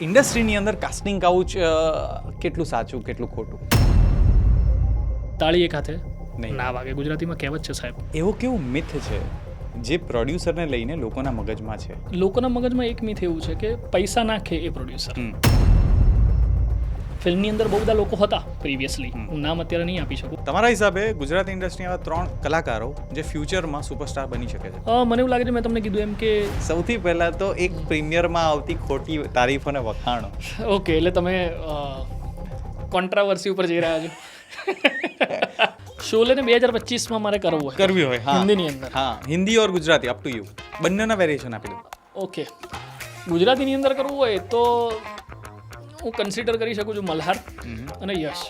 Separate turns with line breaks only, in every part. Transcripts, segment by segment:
ઇન્ડસ્ટ્રીની અંદર casting couch કેટલું સાચું કેટલું ખોટું?
તાળી એક હાથે
નહીં.
ના વાગે, ગુજરાતીમાં કહેવત છે સાહેબ.
એવું કેવું મિથ છે જે પ્રોડ્યુસરને લઈને લોકોના મગજમાં છે?
લોકોના મગજમાં એક મિથ એવું છે કે પૈસા નાખે એ પ્રોડ્યુસર.
હમ.
ફિલ્મની અંદર બહુ બધા લોકો હતા પ્રીવિયસલી, હું નામ અત્યારે નહીં આપી શકું.
તમારા હિસાબે ગુજરાતી ઇન્ડસ્ટ્રીના એવા 3 કલાકારો જે ફ્યુચરમાં સુપરસ્ટાર બની શકે છે?
મને એવું લાગે છે, મેં તમને કીધું એમ કે
સૌથી પહેલા તો એક પ્રીમિયરમાં આવતી ખોટી તારીફ અને વખાણો.
ઓકે, એટલે તમે કોન્ટ્રાવર્સી ઉપર જઈ રહ્યા છો. શોલેને 2025માં મારે કરવું હોય
કરવી હોય હા,
હિન્દીની અંદર.
હા, Hindi or Gujarati up to you, બંનેના વેરિએશન આપી દો.
ઓકે, ગુજરાતીની અંદર કરવું હોય તો હું કન્સિડર કરી શકું છું મલ્હાર અને યશ.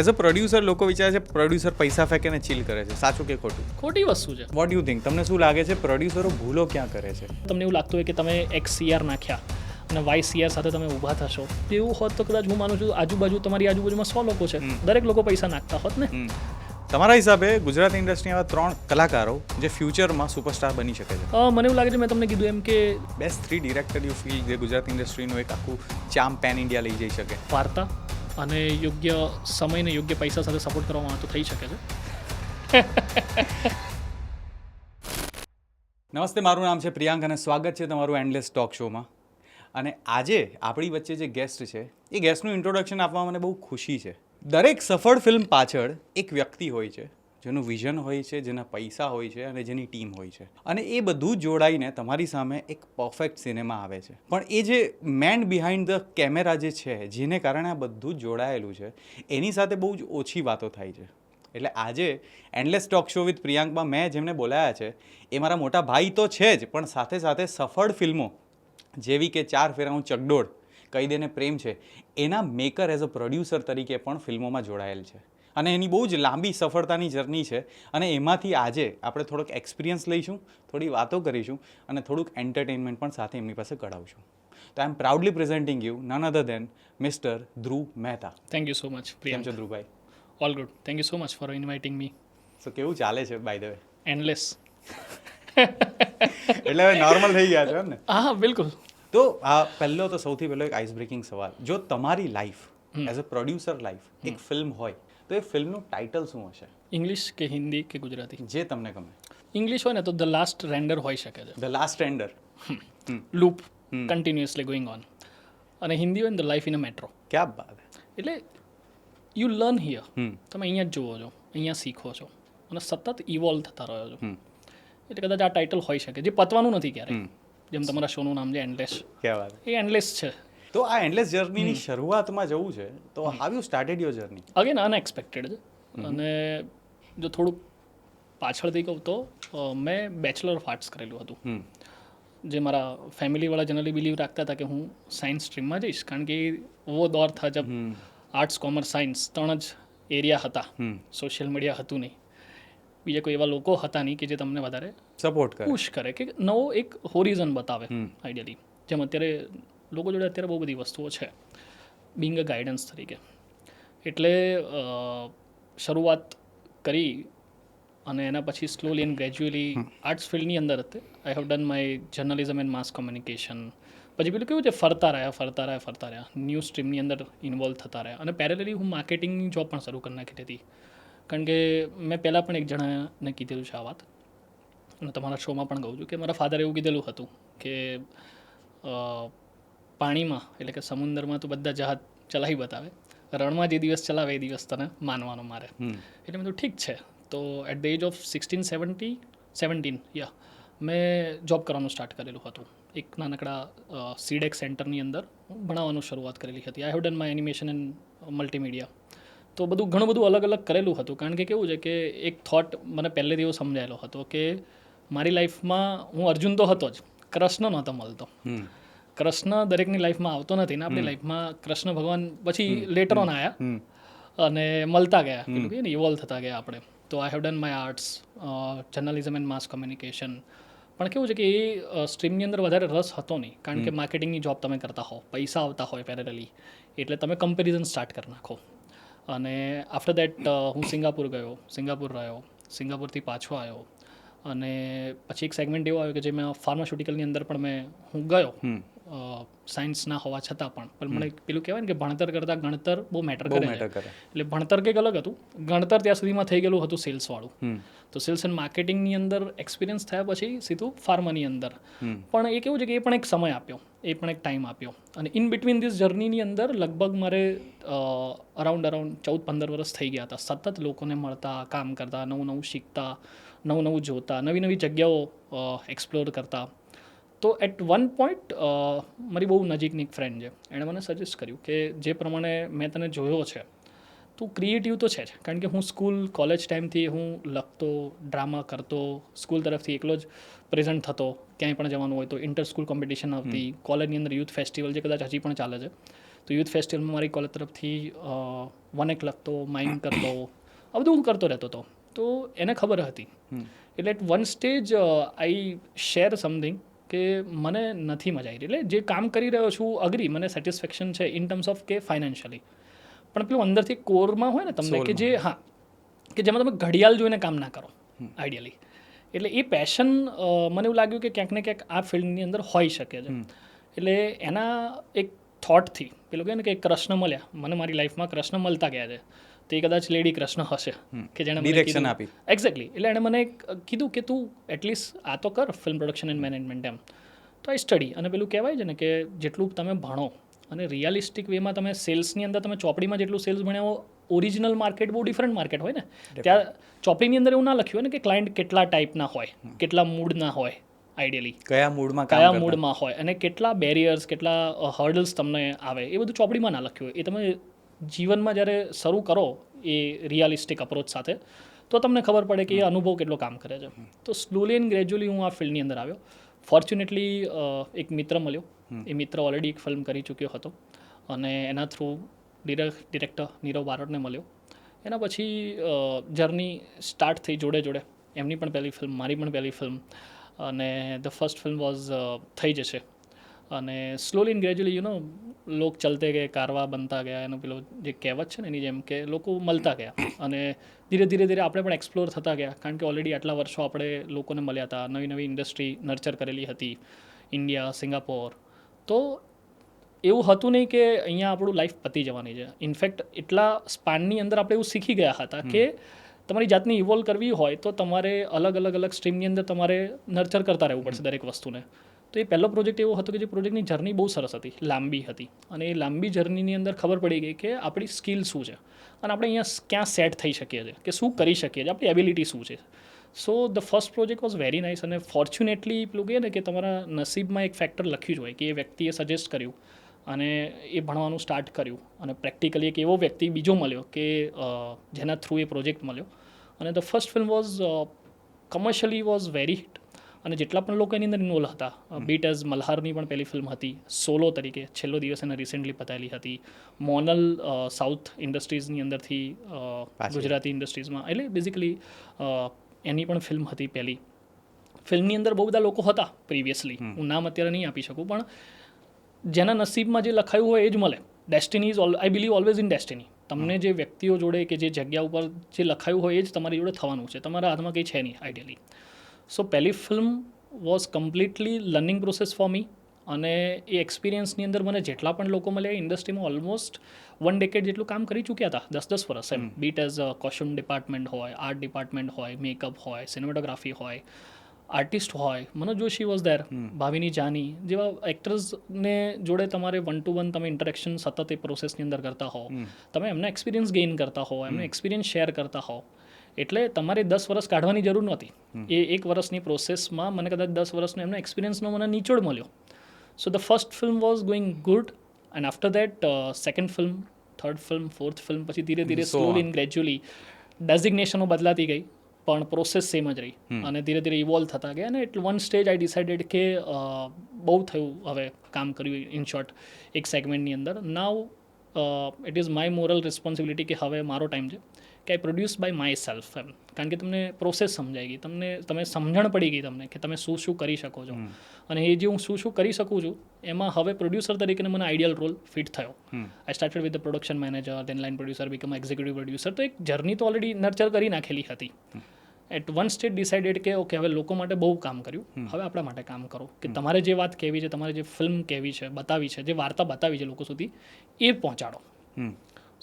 એઝ અ પ્રોડ્યુસર લોકો વિચારે છે પ્રોડ્યુસર પૈસા ફેંકે ને ચીલ કરે છે, સાચું કે ખોટું?
ખોટી વસ્તુ છે.
What you think? તમને શું લાગે છે પ્રોડ્યુસરો ભૂલો ક્યાં કરે છે?
તમને એવું લાગતું હોય કે તમે XCR નાખ્યા અને YCR સાથે તમે ઊભા થશો, એવું હોત તો કદાચ હું માનું છું આજુબાજુ તમારી આજુબાજુમાં 100 લોકો છે, દરેક લોકો પૈસા નાખતા હોત ને.
તમારા હિસાબે ગુજરાતી ઇન્ડસ્ટ્રીના એવા 3 કલાકારો જે ફ્યુચરમાં સુપરસ્ટાર બની શકે છે?
મને એવું લાગે છે, મેં તમને કીધું એમ કે
બેસ્ટ 3 ડિરેક્ટર યુ ફીલ જે ગુજરાતી ઇન્ડસ્ટ્રીનું એક આખું ચામ પેન ઇન્ડિયા લઈ જઈ શકે?
વાર્તા અને યોગ્ય સમયને યોગ્ય પૈસા સાથે સપોર્ટ કરવામાં આવે તો થઈ શકે છે.
નમસ્તે, મારું નામ છે પ્રિયાંક અને સ્વાગત છે તમારું એન્ડલેસ ટોક શોમાં. અને આજે આપણી વચ્ચે જે ગેસ્ટ છે એ ગેસ્ટનું ઇન્ટ્રોડક્શન આપવા મને બહુ ખુશી છે. દરેક સફળ ફિલ્મ પાછળ એક વ્યક્તિ હોય છે જેનું વિઝન હોય છે, જેના પૈસા હોય છે અને જેની ટીમ હોય છે, અને એ બધું જોડાઈને તમારી સામે એક પરફેક્ટ સિનેમા આવે છે. પણ એ જે મેન બિહાઇન્ડ ધ કેમેરા જે છે, જેને કારણે આ બધું જ જોડાયેલું છે, એની સાથે બહુ જ ઓછી વાતો થાય છે. એટલે આજે એન્ડલેસ ટોક શો વિથ પ્રિયાંકમાં મેં જેમને બોલાયા છે એ મારા મોટા ભાઈ તો છે જ, પણ સાથે સાથે સફળ ફિલ્મો જેવી કે 4 ફેરાનું ચકડોળ, કહી દેને પ્રેમ છે, એના મેકર એઝ અ પ્રોડ્યુસર તરીકે પણ ફિલ્મોમાં જોડાયેલ છે. અને એની બહુ જ લાંબી સફળતાની જર્ની છે, અને એમાંથી આજે આપણે થોડોક એક્સપિરિયન્સ લઈશું, થોડી વાતો કરીશું અને થોડુંક એન્ટરટેનમેન્ટ પણ સાથે એમની પાસે કઢાવશું. તો I am proudly presenting you none other than mister Dhruv Mehta.
Thank you so much
કેમ
પ્રિયાંક.
છો ધ્રુવભાઈ?
All good. Thank you so much for inviting me.
So કેવું ચાલે છે બાય ધ વે?
એન્ડલેસ.
એટલે હવે નોર્મલ થઈ ગયા છો એમ ને?
હા, બિલકુલ.
તો આ સૌથી પહેલો એક આઈસ બ્રેકિંગ સવાલ, જો તમારી life as a producer life એક ફિલ્મ હોય તો એ ફિલ્મનું ટાઇટલ શું હશે?
ઇંગ્લિશ કે હિન્દી કે ગુજરાતી?
જે તમને ગમે.
ઇંગ્લિશ હોય ને તો ધ લાસ્ટ રેન્ડર હોઈ શકે છે,
the last render.
Loop continuously going on. અને હિન્દી હોય ને the life in a metro.
ક્યાં બાત હે.
એટલે યુ લર્ન હિયર. તમે અહીંયા જ જુઓ છો, અહીંયા શીખો છો અને સતત ઇવોલ્વ થતા રહ્યો છો. એટલે કદાચ આ ટાઇટલ હોઈ શકે, જે પતવાનું નથી ક્યારેય. જેમ તમારા શોનું નામ છે એન્ડલેસ,
ક્યાં વાત.
એ એન્ડલેસ છે.
તો આ એન્ડલેસ જર્નીની શરૂઆતમાં જવું છે તો how you started your journey?
Again unexpected છે. અને જો થોડુંક પાછળથી કહું તો મેં બેચલર ઓફ આર્ટ્સ કરેલું હતું. જે મારા ફેમિલીવાળા જનરલી બિલીવ રાખતા હતા કે હું સાયન્સ સ્ટ્રીમમાં જઈશ, કારણ કે વો દોર થા જબ આર્ટ્સ, કોમર્સ, સાયન્સ 3 જ એરિયા હતા. સોશિયલ મીડિયા હતું નહીં, બીજા કોઈ એવા લોકો હતા નહીં કે જે તમને વધારે
સપોર્ટ કરે,
પુશ કરે, કે નવો એક હોરિઝન બતાવે. આઈડિયલી જેમ અત્યારે લોકો જોડે અત્યારે બહુ બધી વસ્તુઓ છે બિંગ અ ગાઈડન્સ તરીકે. એટલે શરૂઆત કરી અને એના પછી સ્લોલી એન્ડ ગ્રેજ્યુઅલી આર્ટ્સ ફિલ્ડની અંદર હતી. I have done my journalism and mass communication. પછી પેલું કેવું છે, ફરતા રહ્યા ન્યૂઝ સ્ટ્રીમની અંદર ઇન્વોલ્વ થતા રહ્યા. અને પેરેલલી હું માર્કેટિંગની જોબ પણ શરૂ કરી નાખી હતી, કારણ કે મેં પહેલાં પણ એક જણાને કીધેલું છે આ વાત, અને તમારા શોમાં પણ કહું છું કે મારા ફાધરે એવું કીધેલું હતું કે પાણીમાં એટલે કે સમુદ્રમાં તો બધા જહાજ ચલાવી બતાવે, રણમાં જે દિવસ ચલાવે એ દિવસ તને માનવાનો મારે. એટલે મેં તો ઠીક છે. તો એટ ધ એજ ઓફ 17 મેં જોબ કરવાનું સ્ટાર્ટ કરેલું હતું. એક નાનકડા સીડેક સેન્ટરની અંદર ભણાવવાનું શરૂઆત કરેલી હતી. I have done my animation and multimedia. તો ઘણું બધું અલગ અલગ કરેલું હતું, કારણ કે કેવું છે કે એક થોટ મને પહેલેથી એવો સમજાયેલો હતો કે મારી લાઈફમાં હું અર્જુન તો હતો જ, કૃષ્ણ નહોતો મળતો. કૃષ્ણ દરેકની લાઈફમાં આવતો નથી ને આપણી લાઈફમાં કૃષ્ણ ભગવાન પછી લેટર ઓન આવ્યા અને મળતા ગયા, પેલું કહીએ ને ઇવોલ્વ થતા ગયા આપણે. તો I have done my arts, journalism and mass communication. પણ કેવું છે કે એ સ્ટ્રીમની અંદર વધારે રસ હતો નહીં, કારણ કે માર્કેટિંગની જોબ તમે કરતા હો, પૈસા આવતા હોય પેરેલલી, એટલે તમે કમ્પેરિઝન સ્ટાર્ટ કરી નાખો. અને આફ્ટર દેટ હું સિંગાપુર ગયો, સિંગાપુર રહ્યો, સિંગાપુરથી પાછો આવ્યો, અને પછી એક સેગમેન્ટ એવો આવ્યો કે જે મેં ફાર્માસ્યુટિકલની અંદર પણ હું ગયો સાયન્સના હોવા છતાં પણ મને પેલું કહેવાય ને કે ભણતર કરતાં ગણતર બહુ મેટર કરે છે.
મેટર કરે.
એટલે ભણતર કંઈક અલગ હતું, ગણતર ત્યાં સુધીમાં થઈ ગયેલું હતું સેલ્સવાળું. તો સેલ્સ એન્ડ માર્કેટિંગની અંદર એક્સપિરિયન્સ થયા પછી સીધું ફાર્માની અંદર. પણ એ કેવું છે કે એ પણ એક સમય આપ્યો, એ પણ એક ટાઈમ આપ્યો. અને ઇન બિટવીન ધીસ જર્નીની અંદર લગભગ મારે અરાઉન્ડ 14-15 વર્ષ થઈ ગયા હતા સતત લોકોને મળતા, કામ કરતા, નવું શીખતા, નવું જોતા, નવી જગ્યાઓ એક્સપ્લોર કરતા. તો એટ વન પોઈન્ટ મારી બહુ નજીકની એક ફ્રેન્ડ છે, એણે મને સજેસ્ટ કર્યું કે જે પ્રમાણે મેં તને જોયો છે, તું ક્રિએટિવ તો છે જ. કારણ કે હું સ્કૂલ કોલેજ ટાઈમથી હું લખતો, ડ્રામા કરતો, સ્કૂલ તરફથી એકલો જ પ્રેઝન્ટ થતો, ક્યાંય પણ જવાનું હોય તો ઇન્ટર સ્કૂલ કોમ્પિટિશન આવતી, કોલેજની અંદર યુથ ફેસ્ટિવલ જે કદાચ હજી પણ ચાલે છે, તો યુથ ફેસ્ટિવલમાં મારી કોલેજ તરફથી વનેક લખતો, માઇમ કરતો, આ બધું હું કરતો રહેતો હતો. તો એને ખબર હતી. એટલે at one stage I share something કે મને નથી મજા આવી. એટલે જે કામ કરી રહ્યો છું અગ્રી, મને સેટિસ્ફેક્શન છે ઇન ટર્મ્સ ઓફ કે ફાઇનાન્શિયલી, પણ પેલું અંદરથી કોરમાં હોય ને તમને કે જે કે જેમાં તમે ઘડિયાળ જોઈને કામ ના કરો આઈડિયલી. એટલે એ પેશન મને એવું લાગ્યું કે ક્યાંક ને ક્યાંક આ ફિલ્ડની અંદર હોઈ શકે છે. એટલે એના એક થોટથી પેલું કહે ને કે કૃષ્ણ મળ્યા, મને મારી લાઈફમાં કૃષ્ણ મળતા ગયા છે. તો એ કદાચ લેડી કૃષ્ણ હશે કે જેણે
ડિરેક્શન આપી.
એક્ઝેક્ટલી. એટલે એણે મને કીધું કે તું એટલીસ્ટ આ તો કર ફિલ્મ પ્રોડક્શન એન્ડ મેનેજમેન્ટ એમ. તો આઈ સ્ટડી. અને પેલું કહેવાય છે ને કે જેટલું તમે ભણો અને રિયલિસ્ટિક વેમાં તમે સેલ્સની અંદર તમે ચોપડીમાં જેટલું સેલ્સ ભણ્યા ઓરિજિનલ માર્કેટ બહુ ડિફરન્ટ માર્કેટ હોય ને. ત્યાં ચોપડીની અંદર એવું ના લખ્યું હોય ને કે ક્લાયન્ટ કેટલા ટાઈપના હોય, કેટલા મૂડના હોય આઈડિયલી, કયા મૂડમાં હોય, અને કેટલા બેરિયર્સ, કેટલા હર્ડલ્સ તમને આવે, એ બધું ચોપડીમાં ના લખ્યું હોય. એ તમે જીવનમાં જ્યારે શરૂ કરો એ રિયલિસ્ટિક અપ્રોચ સાથે, તો તમને ખબર પડે કે એ અનુભવ કેટલો કામ કરે છે. તો સ્લોલી એન્ડ ગ્રેજ્યુઅલી હું આ ફિલ્ડની અંદર આવ્યો. ફોર્ચ્યુનેટલી એક મિત્ર મળ્યો. એ મિત્ર ઓલરેડી એક ફિલ્મ કરી ચૂક્યો હતો અને એના થ્રુ ડિરેક્ટર નીરવ બારોટને મળ્યો. એના પછી જર્ની સ્ટાર્ટ થઈ જોડે. એમની પણ પહેલી ફિલ્મ, મારી પણ પહેલી ફિલ્મ, અને ધ ફર્સ્ટ ફિલ્મ વોઝ થઈ જશે. અને સ્લોલી એન્ડ ગ્રેજ્યુઅલી લોક ચલતે ગયે, કારવા બનતા ગયા, એનો પેલો જે કહેવત છે ને એની જેમ કે લોકો મળતા ગયા અને ધીરે આપણે પણ એક્સપ્લોર થતા ગયા. કારણ કે ઓલરેડી આટલા વર્ષો આપણે લોકોને મળ્યા હતા, નવી ઇન્ડસ્ટ્રી નર્ચર કરેલી હતી, ઇન્ડિયા, સિંગાપોર. તો એવું હતું નહીં કે અહીંયા આપણું લાઈફ પતી જવાની છે. ઇનફેક્ટ એટલા સ્પાનની અંદર આપણે એવું શીખી ગયા હતા કે તમારી જાતને ઇવોલ્વ કરવી હોય તો તમારે અલગ સ્ટ્રીમની અંદર તમારે નર્ચર કરતા રહેવું પડશે દરેક વસ્તુને. તો એ પહેલો પ્રોજેક્ટ એવો હતો કે જે પ્રોજેક્ટની જર્ની બહુ સરસ હતી, લાંબી હતી. અને એ લાંબી જર્નીની અંદર ખબર પડી ગઈ કે આપણી સ્કિલ શું છે અને આપણે અહીંયા ક્યાં સેટ થઈ શકીએ છીએ, કે શું કરી શકીએ છીએ, આપણી એબિલિટી શું છે. So the first project was very nice. અને ફોર્ચ્યુનેટલી પેલું કહે ને કે તમારા નસીબમાં એક ફેક્ટર લખ્યું જ હોય કે એ વ્યક્તિએ સજેસ્ટ કર્યું અને એ ભણવાનું સ્ટાર્ટ કર્યું અને પ્રેક્ટિકલી એક એવો વ્યક્તિ બીજો મળ્યો કે જેના થ્રુ એ પ્રોજેક્ટ મળ્યો. અને the first film was commercially was very hit. અને જેટલા પણ લોકો એની અંદર ઇન્વોલ્વ હતા, બીટ એઝ મલ્હારની પણ પહેલી ફિલ્મ હતી સોલો તરીકે, છેલ્લો દિવસ એને રિસેન્ટલી પતાયેલી હતી. મોનલ સાઉથ ઇન્ડસ્ટ્રીઝની અંદરથી ગુજરાતી ઇન્ડસ્ટ્રીઝમાં, એટલે બેઝિકલી એની પણ ફિલ્મ હતી પહેલી. ફિલ્મની અંદર બહુ બધા લોકો હતા પ્રિવિયસલી, હું નામ અત્યારે નહીં આપી શકું, પણ જેના નસીબમાં જે લખાયું હોય એ જ મળે. Destiny is I believe always in destiny. તમને જે વ્યક્તિઓ જોડે કે જે જગ્યા ઉપર જે લખાયું હોય એ જ તમારી જોડે થવાનું છે, તમારા હાથમાં કંઈ છે નહીં આઈડિયલી. સો પહેલી film was completely learning process for me. અને એ એક્સપિરિયન્સની અંદર મને જેટલા પણ લોકો મળ્યા ઇન્ડસ્ટ્રીમાં ઓલમોસ્ટ 1 decade જેટલું કામ કરી ચૂક્યા હતા, 10 વર્ષ એમ. બીટ એઝ કોસ્ટ્યુમ ડિપાર્ટમેન્ટ હોય, આર્ટ ડિપાર્ટમેન્ટ હોય, મેકઅપ હોય, સિનેમેટોગ્રાફી હોય, આર્ટિસ્ટ હોય, મનોજ જોશી વોઝ ધેર, ભાવિની જાની જેવા એક્ટર્સને જોડે તમારે 1-to-1 તમે ઇન્ટરેક્શન સતત એ પ્રોસેસની અંદર કરતા હો, તમે એમના એક્સપિરિયન્સ ગેઇન કરતા હો, એમનો એક્સપિરિયન્સ શેર કરતા હો. એટલે તમારે 10 વર્ષ કાઢવાની જરૂર નહોતી. એ 1 વર્ષની પ્રોસેસમાં મને કદાચ 10 વર્ષનો એમનો એક્સપિરિયન્સનો મને નિચોડ મળ્યો. So the first film was going good. And after that second film, third film, fourth film, પછી ધીરે સ્લોલી એન્ડ ગ્રેજ્યુઅલી ડેઝિગ્નેશનો બદલાતી ગઈ પણ પ્રોસેસ સેમ જ રહી અને ધીરે ઇવોલ્વ થતા ગયા. અને at one stage I decided કે બહુ થયું, હવે કામ કર્યું ઇન શોર્ટ એક સેગમેન્ટની અંદર. Now it is my moral responsibility કે હવે મારો ટાઈમ છે કે આઈ પ્રોડ્યુસ બાય માય સેલ્ફ એમ. કારણ કે તમને પ્રોસેસ સમજાઈ ગઈ, તમે સમજણ પડી ગઈ તમને કે તમે શું કરી શકો છો. અને એ જે હું શું કરી શકું છું એમાં હવે પ્રોડ્યુસર તરીકે મને આઈડિયલ રોલ ફિટ થયો. I started with the production manager, then line producer, become executive producer. તો એક જર્ની તો ઓલરેડી નર્ચર કરી નાખેલી હતી. એટ વન સ્ટેજ ડિસાઇડેડ કે ઓકે હવે લોકો માટે બહુ કામ કર્યું, હવે આપણા માટે કામ કરો, કે તમારે જે વાત કહેવી છે, તમારે જે ફિલ્મ કહેવી છે, બતાવી છે, જે વાર્તા બતાવી છે લોકો સુધી, એ પહોંચાડો.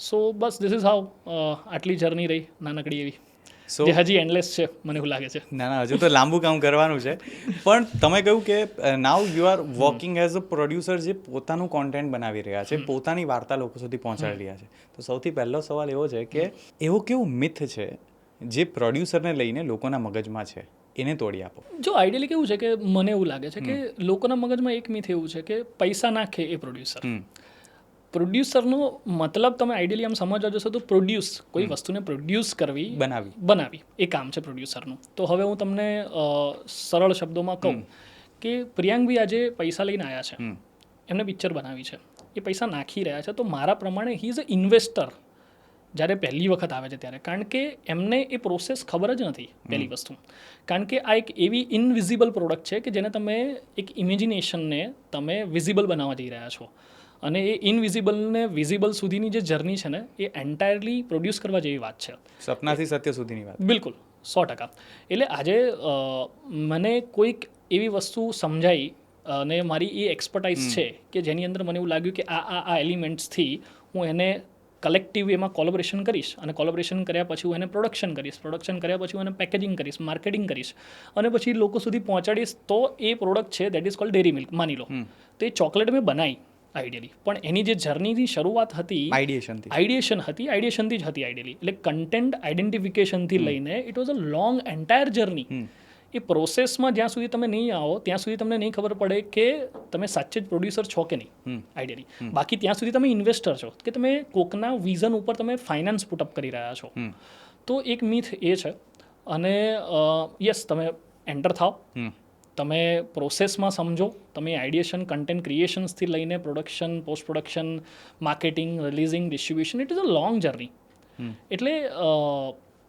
સો બસ ધીસ ઇઝ હાઉ આટલી જર્ની રહી નાનકડી એવી,
સો
જે હજી એન્ડલેસ છે મને એવું લાગે છે.
ના હજુ તો લાંબુ કામ કરવાનું છે. પણ તમે કહ્યું કે now you are working as a producer, જે પોતાનું કોન્ટેન્ટ બનાવી રહ્યા છે, પોતાની વાર્તા લોકો સુધી પહોંચાડી રહ્યા છે. તો સૌથી પહેલો સવાલ એવો છે કે એવો કેવું મિથ છે જે પ્રોડ્યુસરને લઈને લોકોના મગજમાં છે, એને તોડી આપો.
જો આઈડિયલી કેવું છે કે મને એવું લાગે છે કે લોકોના મગજમાં એક મિથ એવું છે કે પૈસા નાખે એ પ્રોડ્યુસર. પ્રોડ્યુસરનો મતલબ તમે આઈડિયલી આમ સમજવા જશો તો પ્રોડ્યુસ, કોઈ વસ્તુને પ્રોડ્યુસ કરવી, બનાવી, એ કામ છે પ્રોડ્યુસરનું. તો હવે હું તમને સરળ શબ્દોમાં કહું કે પ્રિયાંકભાઈ આજે પૈસા લઈને આવ્યા છે, એમને પિક્ચર બનાવી છે, એ પૈસા નાખી રહ્યા છે, તો મારા પ્રમાણે હી ઇઝ અ ઇન્વેસ્ટર જ્યારે પહેલી વખત આવે છે ત્યારે. કારણ કે એમને એ પ્રોસેસ ખબર જ નથી, પહેલી વસ્તુ. કારણ કે આ એક એવી ઇનવિઝિબલ પ્રોડક્ટ છે કે જેને તમે એક ઇમેજિનેશનને તમે વિઝિબલ બનાવવા જઈ રહ્યા છો, અને એ ઇનવિઝિબલને વિઝિબલ સુધીની જે જર્ની છે ને, એ એન્ટાયરલી પ્રોડ્યુસ કરવા જેવી વાત છે.
સપનાથી સત્ય સુધીની વાત.
બિલકુલ 100%. એટલે આજે મને કોઈક એવી વસ્તુ સમજાઈ અને મારી એ એક્સપર્ટાઇઝ છે કે જેની અંદર મને એવું લાગ્યું કે આ એલિમેન્ટ્સથી હું એને કલેક્ટિવ એમાં કોલેબોરેશન કરીશ, અને કોલેબોરેશન કર્યા પછી હું એને પ્રોડક્શન કરીશ, પ્રોડક્શન કર્યા પછી હું એને પેકેજિંગ કરીશ, માર્કેટિંગ કરીશ, અને પછી લોકો સુધી પહોંચાડીશ, તો એ પ્રોડક્ટ છે that is called dairy milk, માની લો. તો એ ચોકલેટ મેં બનાવી આઈડિયલી, પણ એની જે જર્નીની શરૂઆત હતી આઈડિયેશનથી જ હતી આઈડિયલી. એટલે કન્ટેન્ટ આઈડેન્ટિફિકેશનથી લઈને it was a long entire journey. એ પ્રોસેસમાં જ્યાં સુધી તમે નહીં આવો ત્યાં સુધી તમને નહીં ખબર પડે કે તમે સાચે જ પ્રોડ્યુસર છો કે નહીં આઈડિયલી. બાકી ત્યાં સુધી તમે ઇન્વેસ્ટર છો, કે તમે કોકના વિઝન ઉપર તમે ફાઇનાન્સ પુટઅપ કરી રહ્યા છો. તો એક મિથ એ છે. અને યસ, તમે એન્ટર થાવ, તમે પ્રોસેસમાં સમજો, તમે આઈડિયેશન, કન્ટેન્ટ ક્રિએશન્સથી લઈને production, post production, marketing, releasing, distribution, it is a long journey. એટલે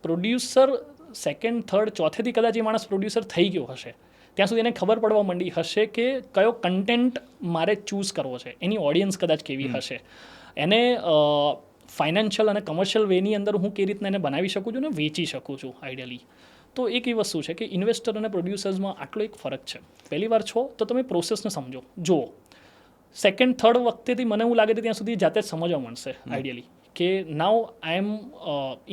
પ્રોડ્યુસર સેકન્ડ, થર્ડ, ચોથેથી કદાચ એ માણસ પ્રોડ્યુસર થઈ ગયો હશે, ત્યાં સુધી એને ખબર પડવા માંડી હશે કે કયો કન્ટેન્ટ મારે ચૂઝ કરવો છે, એની ઓડિયન્સ કદાચ કેવી હશે, એને ફાઇનાન્શિયલ અને કમર્શિયલ વેની અંદર હું કેવી રીતના એને બનાવી શકું છું ને વેચી શકું છું આઈડિયલી. તો એક એવી વસ્તુ છે કે ઇન્વેસ્ટર અને પ્રોડ્યુસર્સમાં આટલો એક ફરક છે. પહેલી વાર છો તો તમે પ્રોસેસને સમજો, જુઓ. સેકન્ડ, થર્ડ વખતેથી મને એવું લાગે છે ત્યાં સુધી જાતે જ સમજવા મળશે આઈડિયલી કે now I am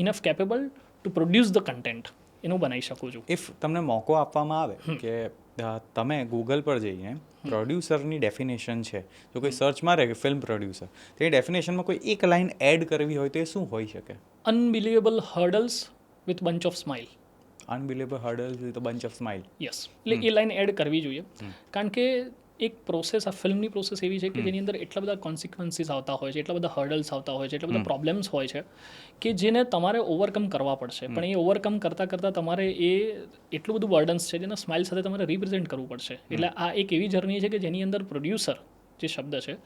enough capable to produce the content, એનું બનાવી શકું છું.
ઇફ તમને મોકો આપવામાં આવે કે તમે ગૂગલ પર જઈને પ્રોડ્યુસરની ડેફિનેશન છે, જો કોઈ સર્ચ મારે કે ફિલ્મ પ્રોડ્યુસર, તો એ ડેફિનેશનમાં કોઈ એક લાઇન એડ કરવી હોય તો એ શું હોઈ શકે?
Unbelievable hurdles with bunch of smile.
Unbelievable hurdles with bunch of smile.
Yes, એટલે એ લાઇન એડ કરવી જોઈએ. કારણ કે એક પ્રોસેસ, આ ફિલ્મની પ્રોસેસ એવી છે કે જેની અંદર એટલા બધા કોન્સિક્વન્સીસ આવતા હોય છે, એટલા બધા હર્ડલ્સ આવતા હોય છે, એટલા બધા પ્રોબ્લેમ્સ હોય છે કે જેને તમારે ઓવરકમ કરવા પડશે. પણ એ ઓવરકમ કરતાં તમારે એ એટલું બધું બર્ડન્સ છે જેને સ્માઇલ સાથે તમારે રિપ્રેઝેન્ટ કરવું પડશે. એટલે આ એક એવી જર્ની છે કે જેની અંદર પ્રોડ્યુસર જે શબ્દ છે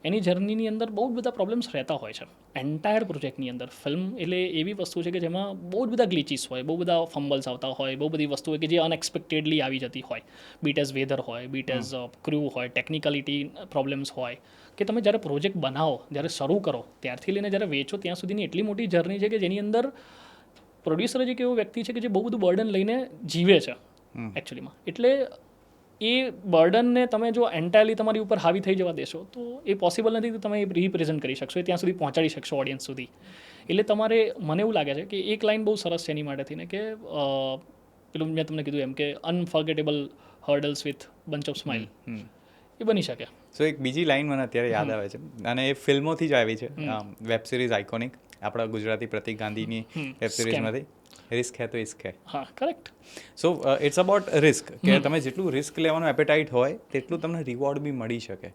એની જર્નીની અંદર બહુ જ બધા પ્રોબ્લેમ્સ રહેતા હોય છે એન્ટાયર પ્રોજેક્ટની અંદર. ફિલ્મ એટલે એવી વસ્તુ છે કે જેમાં બહુ જ બધા ગ્લિચીસ હોય, બહુ બધા ફમ્બલ્સ આવતા હોય, બહુ બધી વસ્તુ હોય કે જે અનએક્સપેક્ટેડલી આવી જતી હોય. બીટ એઝ વેધર હોય, બીટ એઝ ક્રૂ હોય, ટેકનિકલિટી પ્રોબ્લેમ્સ હોય, કે તમે જ્યારે પ્રોજેક્ટ બનાવો, જ્યારે શરૂ કરો ત્યારથી લઈને જ્યારે વેચો ત્યાં સુધીની એટલી મોટી જર્ની છે કે જેની અંદર પ્રોડ્યુસર જ એક એવો વ્યક્તિ છે કે જે બહુ બધું બર્ડન લઈને જીવે છે એકચ્યુઅલીમાં. એટલે એ બર્ડનને તમે જો એન્ટાયરલી તમારી ઉપર હાવી થઈ જવા દેશો તો એ પોસિબલ નથી કે તમે એ રિપ્રેઝન્ટ કરી શકશો, એ ત્યાં સુધી પહોંચાડી શકશો ઓડિયન્સ સુધી. એટલે તમારે, મને એવું લાગે છે કે એક લાઇન બહુ સરસ છે એની માટેથી ને, કે પેલું મેં તમને કીધું એમ કે unforgettable hurdles with bunch of smile, એ બની શકે.
સો એક બીજી લાઇન મને અત્યારે યાદ આવે છે, અને એ ફિલ્મોથી જ આવી છે, વેબ સિરીઝ આઇકોનિક, આપણા ગુજરાતી પ્રતિક ગાંધીની વેબ સિરીઝમાંથી, રિસ્ક હે તો ઇશ્ક હે.
હા, correct.
So it's about risk, કે તમે જેટલું રિસ્ક લેવાનું એપેટાઇટ હોય તેટલું તમને રિવોર્ડ બી મળી શકે.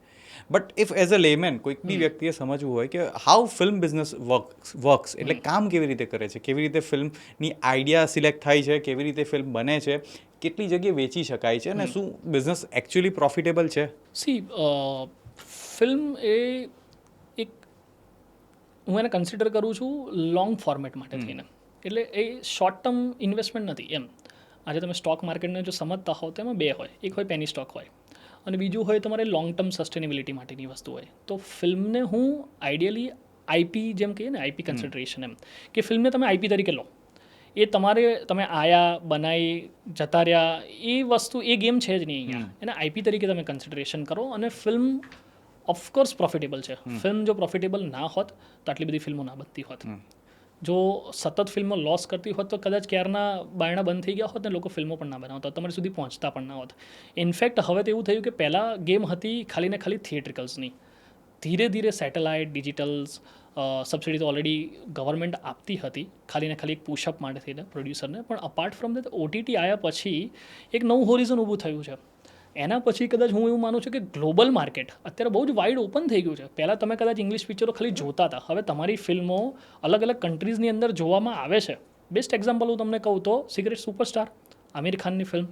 બટ ઇફ એઝ અ લેમેન કોઈક બી વ્યક્તિએ સમજવું હોય કે હાઉ ફિલ્મ બિઝનેસ વર્ક્સ, એટલે કામ કેવી રીતે કરે છે, કેવી રીતે ફિલ્મની આઈડિયા સિલેક્ટ થાય છે, કેવી રીતે ફિલ્મ બને છે, કેટલી જગ્યાએ વેચી શકાય છે, અને શું બિઝનેસ એકચ્યુઅલી પ્રોફિટેબલ છે?
સી, ફિલ્મ એ એક, હું એને કન્સિડર કરું છું લોંગ ફોર્મેટ માટે થઈને. એટલે એ શોર્ટ ટર્મ ઇન્વેસ્ટમેન્ટ નથી એમ. આજે તમે સ્ટોક માર્કેટને જો સમજતા હોવ તો એમાં બે હોય, એક હોય પેની સ્ટોક હોય, અને બીજું હોય તમારે લોંગ ટર્મ સસ્ટેનેબિલિટી માટેની વસ્તુ હોય. તો ફિલ્મને હું આઈડિયલી આઈપી, જેમ કહીએ ને આઈપી કન્સિડરેશન, એમ કે ફિલ્મને તમે આઈપી તરીકે લો. એ તમે આયા બનાવી જતા રહ્યા એ વસ્તુ એ ગેમ છે જ નહીં અહીંયા એને આઈપી તરીકે તમે કન્સિડરેશન કરો અને ફિલ્મ ઓફકોર્સ પ્રોફિટેબલ છે. ફિલ્મ જો પ્રોફિટેબલ ના હોત તો આટલી બધી ફિલ્મો ના બનતી હોત. જો સતત ફિલ્મો લોસ કરતી હોત તો કદાચ ક્યારના બાયણા બંધ થઈ ગયા હોત ને લોકો ફિલ્મો પણ ના બનાવતા તમારી સુધી પહોંચતા પણ ના હોત. ઇનફેક્ટ હવે તો એવું થયું કે પહેલાં ગેમ હતી ખાલી ને ખાલી થિયેટ્રિકલ્સની. ધીરે ધીરે સેટેલાઇટ ડિજિટલ્સ સબસિડી તો ઓલરેડી ગવર્મેન્ટ આપતી હતી ખાલી ને ખાલી એક પુશઅપ માટે થઈને પ્રોડ્યુસરને, પણ અપાર્ટ ફ્રોમ દેટ ઓટીટી આવ્યા પછી એક નવું હોરિઝન ઊભું થયું છે. એના પછી કદાચ હું એવું માનું છું કે ગ્લોબલ માર્કેટ અત્યારે બહુ જ વાઇડ ઓપન થઈ ગયું છે. પહેલાં તમે કદાચ ઇંગ્લિશ પિક્ચરો ખાલી જોતા હતા, હવે તમારી ફિલ્મો અલગ અલગ કન્ટ્રીઝની અંદર જોવામાં આવે છે. બેસ્ટ એક્ઝામ્પલ હું તમને કહું તો સિગરેટ સુપરસ્ટાર આમિર ખાનની ફિલ્મ,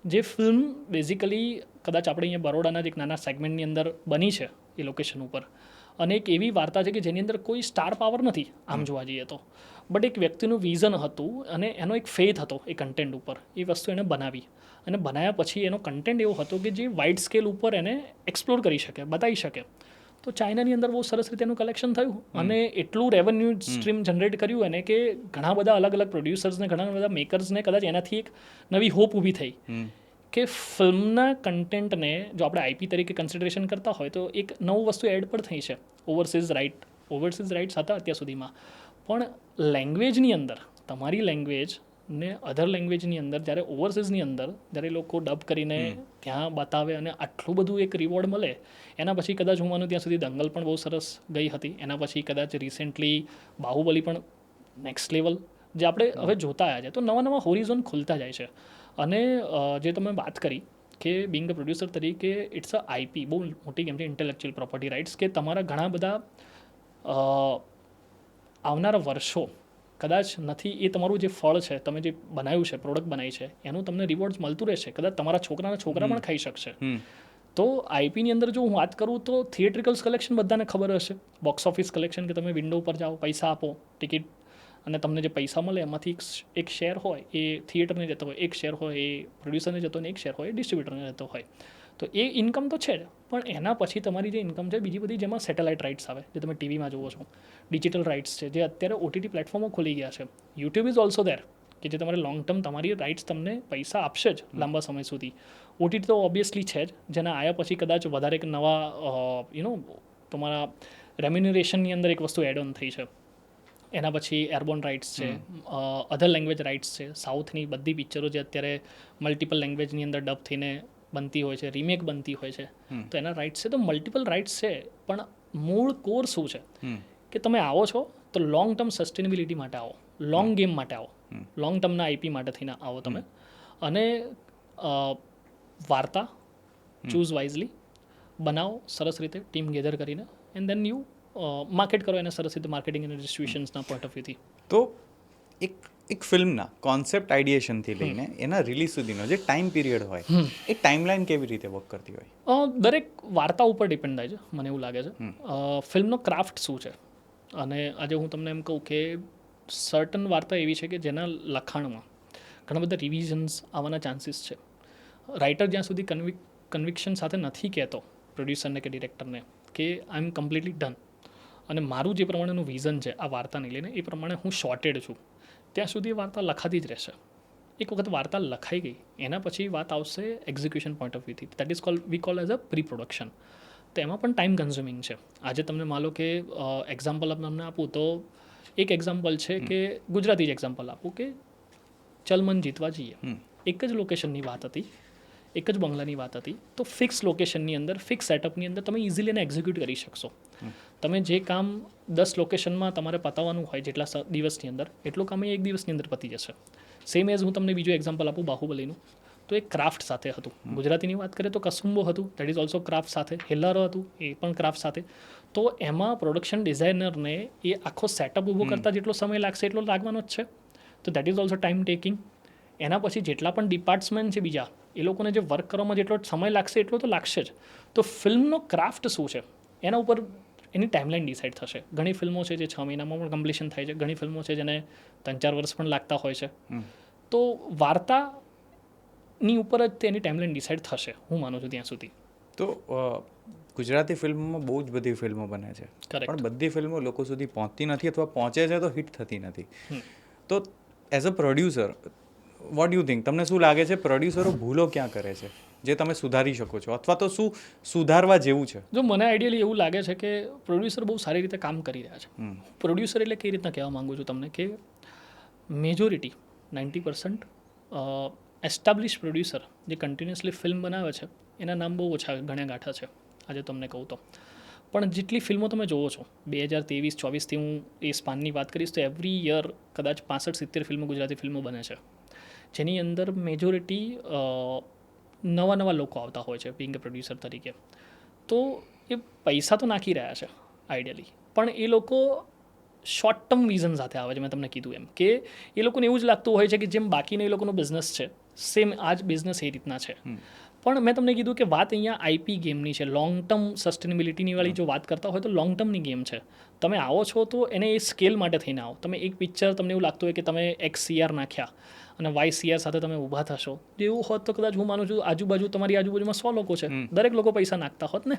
જે ફિલ્મ બેઝિકલી કદાચ આપણે અહીંયા બરોડાના જ એક નાના સેગમેન્ટની અંદર બની છે એ લોકેશન ઉપર, અને એક એવી વાર્તા છે કે જેની અંદર કોઈ સ્ટાર પાવર નથી આમ જોવા જઈએ તો, બટ એક વ્યક્તિનું વિઝન હતું અને એનો એક ફેથ હતો એ કન્ટેન્ટ ઉપર. એ વસ્તુ એને બનાવી અને બનાવ્યા પછી એનો કન્ટેન્ટ એવો હતો કે જે વાઇડ સ્કેલ ઉપર એને એક્સપ્લોર કરી શકે, બતાવી શકે. તો ચાઇનાની અંદર બહુ સરસ રીતે એનું કલેક્શન થયું અને એટલું રેવન્યુ સ્ટ્રીમ જનરેટ કર્યું એને કે ઘણા બધા અલગ અલગ પ્રોડ્યુસર્સને ઘણા બધા મેકર્સને કદાચ એનાથી એક નવી હોપ ઊભી થઈ કે ફિલ્મના કન્ટેન્ટને જો આપણે આઈપી તરીકે કન્સિડરેશન કરતા હોય તો એક નવું વસ્તુ એડ પણ થઈ છે. ઓવરસીઝ રાઇટ્સ હતા અત્યાર સુધીમાં, પણ લેંગ્વેજની અંદર તમારી લેંગ્વેજ ને અધર લેંગ્વેજની અંદર જ્યારે ઓવરસીઝની અંદર જ્યારે લોકો ડબ કરીને ત્યાં બતાવે અને આટલું બધું એક રિવોર્ડ મળે, એના પછી કદાચ હું માનું ત્યાં સુધી દંગલ પણ બહુ સરસ ગઈ હતી. એના પછી કદાચ રિસેન્ટલી બાહુબલી પણ નેક્સ્ટ લેવલ જે આપણે હવે જોતા આવ્યા છે. તો નવા નવા હોરિઝોન ખુલતા જાય છે. અને જે તમે વાત કરી કે બિંગ અ પ્રોડ્યુસર તરીકે ઇટ્સ અ આઈપી બહુ મોટી ગેમ છે, ઇન્ટેલેક્ચ્યુઅલ પ્રોપર્ટી રાઇટ્સ, કે તમારા ઘણા બધા આવનારા વર્ષો કદાચ નથી એ તમારું જે ફળ છે તમે જે બનાવ્યું છે પ્રોડક્ટ બનાવી છે એનું તમને રિવોર્ડ્સ મળતું રહેશે. કદાચ તમારા છોકરા પણ ખાઈ શકશે. તો આઈપીની અંદર જો હું વાત કરું તો થિયેટ્રિકલ્સ કલેક્શન બધાને ખબર હશે, બોક્સ ઓફિસ કલેક્શન કે તમે વિન્ડો ઉપર જાઓ, પૈસા આપો ટિકિટ અને તમને જે પૈસા મળે એમાંથી એક શેર હોય એ થિયેટરને જતો હોય, એક શેર હોય એ પ્રોડ્યુસરને જતો હોય, એક શેર હોય એ ડિસ્ટ્રીબ્યુટરને જતો હોય. તો એ ઇન્કમ તો છે જ, પણ એના પછી તમારી જે ઇન્કમ છે બીજી બધી જેમાં સેટેલાઇટ રાઇટ્સ આવે જે તમે ટીવીમાં જુઓ છો, ડિજિટલ રાઇટ્સ છે જે અત્યારે ઓટીટી પ્લેટફોર્મો ખુલી ગયા છે. યુટ્યુબ ઇઝ ઓલ્સો દેર કે જે તમારે લોંગ ટર્મ તમારી રાઇટ્સ તમને પૈસા આપશે જ લાંબા સમય સુધી. ઓટીટી તો ઓબ્વિયસલી છે જ, જેના આવ્યા પછી કદાચ વધારે એક નવા તમારા રેમ્યુનરેશનની અંદર એક વસ્તુ એડ ઓન થઈ છે. એના પછી એરબોર્ન રાઇટ્સ છે, અધર લેંગ્વેજ રાઇટ્સ છે. સાઉથની બધી પિક્ચરો જે અત્યારે મલ્ટિપલ લેંગ્વેજની અંદર ડબ થઈને બનતી હોય છે, રીમેક બનતી હોય છે, તો એના રાઇટ્સ છે. તો મલ્ટિપલ રાઇટ્સ છે, પણ મૂળ કોર શું છે કે તમે આવો છો તો લોંગ ટર્મ સસ્ટેનેબિલિટી માટે આવો, લોંગ ગેમ માટે આવો, લોંગ ટર્મના આઈપી માટે થઈને આવો તમે, અને વાર્તા ચૂઝ વાઇઝલી બનાવો સરસ રીતે ટીમ ગેધર કરીને, એન્ડ દેન યુ માર્કેટ કરો એને સરસ રીતે માર્કેટિંગ અને ડિસ્ટ્રીબ્યુશન્સના પોઈન્ટ ઓફ વ્યૂથી.
તો એક ફિલ્મના કોન્સેપ્ટ આઈડિએશનથી લઈને એના રિલીઝ સુધીનો જે ટાઈમ પીરિયડ હોય એ ટાઈમલાઈન કેવી રીતે વર્ક કરતી હોય?
દરેક વાર્તા ઉપર ડિપેન્ડ થાય છે મને એવું લાગે છે. ફિલ્મનો ક્રાફ્ટ શું છે, અને આજે હું તમને એમ કહું કે સર્ટન વાર્તા એવી છે કે જેના લખાણમાં ઘણા બધા રિવિઝન્સ આવવાના ચાન્સીસ છે. રાઇટર જ્યાં સુધી કન્વિક્શન સાથે નથી કહેતો પ્રોડ્યુસરને કે ડિરેક્ટરને કે આઈ એમ કમ્પ્લીટલી ડન અને મારું જે પ્રમાણેનું વિઝન છે આ વાર્તાને લઈને એ પ્રમાણે હું શોર્ટેડ છું, ત્યાં સુધી વાર્તા લખાતી જ રહેશે. એક વખત વાર્તા લખાઈ ગઈ એના પછી વાત આવશે એક્ઝિક્યુશન પોઈન્ટ ઓફ વ્યૂથી, that is we call as a pre production. તો એમાં પણ ટાઈમ કન્ઝ્યુમિંગ છે. આજે તમને માનો કે એક્ઝામ્પલ તમને આપું તો એક એક્ઝામ્પલ છે કે ગુજરાતી જ એક્ઝામ્પલ આપું કે ચલ મન જીતવા જઈએ, એક જ લોકેશનની વાત હતી, એક જ બંગલાની વાત હતી. તો ફિક્સ લોકેશનની અંદર ફિક્સ સેટઅપની અંદર તમે ઇઝીલી એને એક્ઝિક્યુટ કરી શકશો. તમે જે કામ 10 લોકેશનમાં તમારે પતાવવાનું હોય જેટલા દિવસની અંદર એટલું કામ એક દિવસની અંદર પતી જશે. સેમ એઝ હું તમને બીજું એક્ઝામ્પલ આપું બાહુબલીનું, તો એ ક્રાફ્ટ સાથે હતું. ગુજરાતીની વાત કરીએ તો કસુંબો હતું, દેટ ઇઝ ઓલ્સો ક્રાફ્ટ સાથે. હેલ્લારો હતું એ પણ ક્રાફ્ટ સાથે. તો એમાં પ્રોડક્શન ડિઝાઇનરને એ આખો સેટઅપ ઊભો કરતાં જેટલો સમય લાગશે એટલો લાગવાનો જ છે. તો that is also time taking. એના પછી જેટલા પણ ડિપાર્ટમેન્ટ છે બીજા એ લોકોને જે વર્ક કરવામાં જેટલો સમય લાગશે એટલો તો લાગશે જ. તો ફિલ્મનો ક્રાફ્ટ શું છે એના ઉપર એની ટાઈમલાઈન ડિસાઇડ થશે. ઘણી ફિલ્મો છે જે 6 મહિનામાં પણ કમ્પ્લીશન થાય છે, ઘણી ફિલ્મો છે જેને 3-4 વર્ષ પણ લાગતા હોય છે. તો વાર્તાની ઉપર જ તેની ટાઈમલાઈન ડિસાઇડ થશે હું માનું છું ત્યાં સુધી.
તો ગુજરાતી ફિલ્મમાં બહુ જ બધી ફિલ્મો બને છે, પણ બધી ફિલ્મો લોકો સુધી પહોંચતી નથી અથવા પહોંચે છે તો હિટ થતી નથી. તો as a producer what you think, તમને શું લાગે છે પ્રોડ્યુસરો ભૂલો ક્યાં કરે છે જે તમે સુધારી શકો છો, અથવા તો શું સુધારવા જેવું છે?
જો મને આઈડિયલી એવું લાગે છે કે પ્રોડ્યુસર બહુ સારી રીતે કામ કરી રહ્યા છે. પ્રોડ્યુસર એટલે કઈ રીતના કહેવા માગું છું તમને કે મેજોરિટી 90% એસ્ટાબ્લિશ પ્રોડ્યુસર જે કન્ટિન્યુઅસલી ફિલ્મ બનાવે છે એના નામ બહુ ઓછા ગણ્યા ગાંઠા છે આજે તમને કહું તો. પણ જેટલી ફિલ્મો તમે જોવો છો 2023-24થી હું એ સ્પાનની વાત કરીશ તો એવરી યર કદાચ 65-70 ફિલ્મો ગુજરાતી ફિલ્મો બને છે, જેની અંદર મેજોરિટી નવા લોકો આવતા હોય છે બિંગ પ્રોડ્યુસર તરીકે. તો એ પૈસા તો નાખી રહ્યા છે આઈડિયલી, પણ એ લોકો શોર્ટ ટર્મ વિઝન સાથે આવે છે. મેં તમને કીધું એમ કે એ લોકોને એવું જ લાગતું હોય છે કે જેમ બાકીનો એ લોકોનો બિઝનેસ છે સેમ આ જ બિઝનેસ એ રીતના છે. પણ મેં તમને કીધું કે વાત અહીંયા આઈપી ગેમની છે, લોંગ ટર્મ સસ્ટેનેબિલિટીની વાળી જો વાત કરતા હોય તો લોંગ ટર્મની ગેમ છે. તમે આવો છો તો એને એ સ્કેલ માટે થઈને આવો. તમે એક પિક્ચર તમને એવું લાગતું હોય કે તમે XCR નાખ્યા અને YCR સાથે તમે ઊભા થશો, જો એવું હોત તો કદાચ હું માનું છું તમારી આજુબાજુમાં 100 લોકો છે, દરેક લોકો પૈસા નાખતા હોત ને.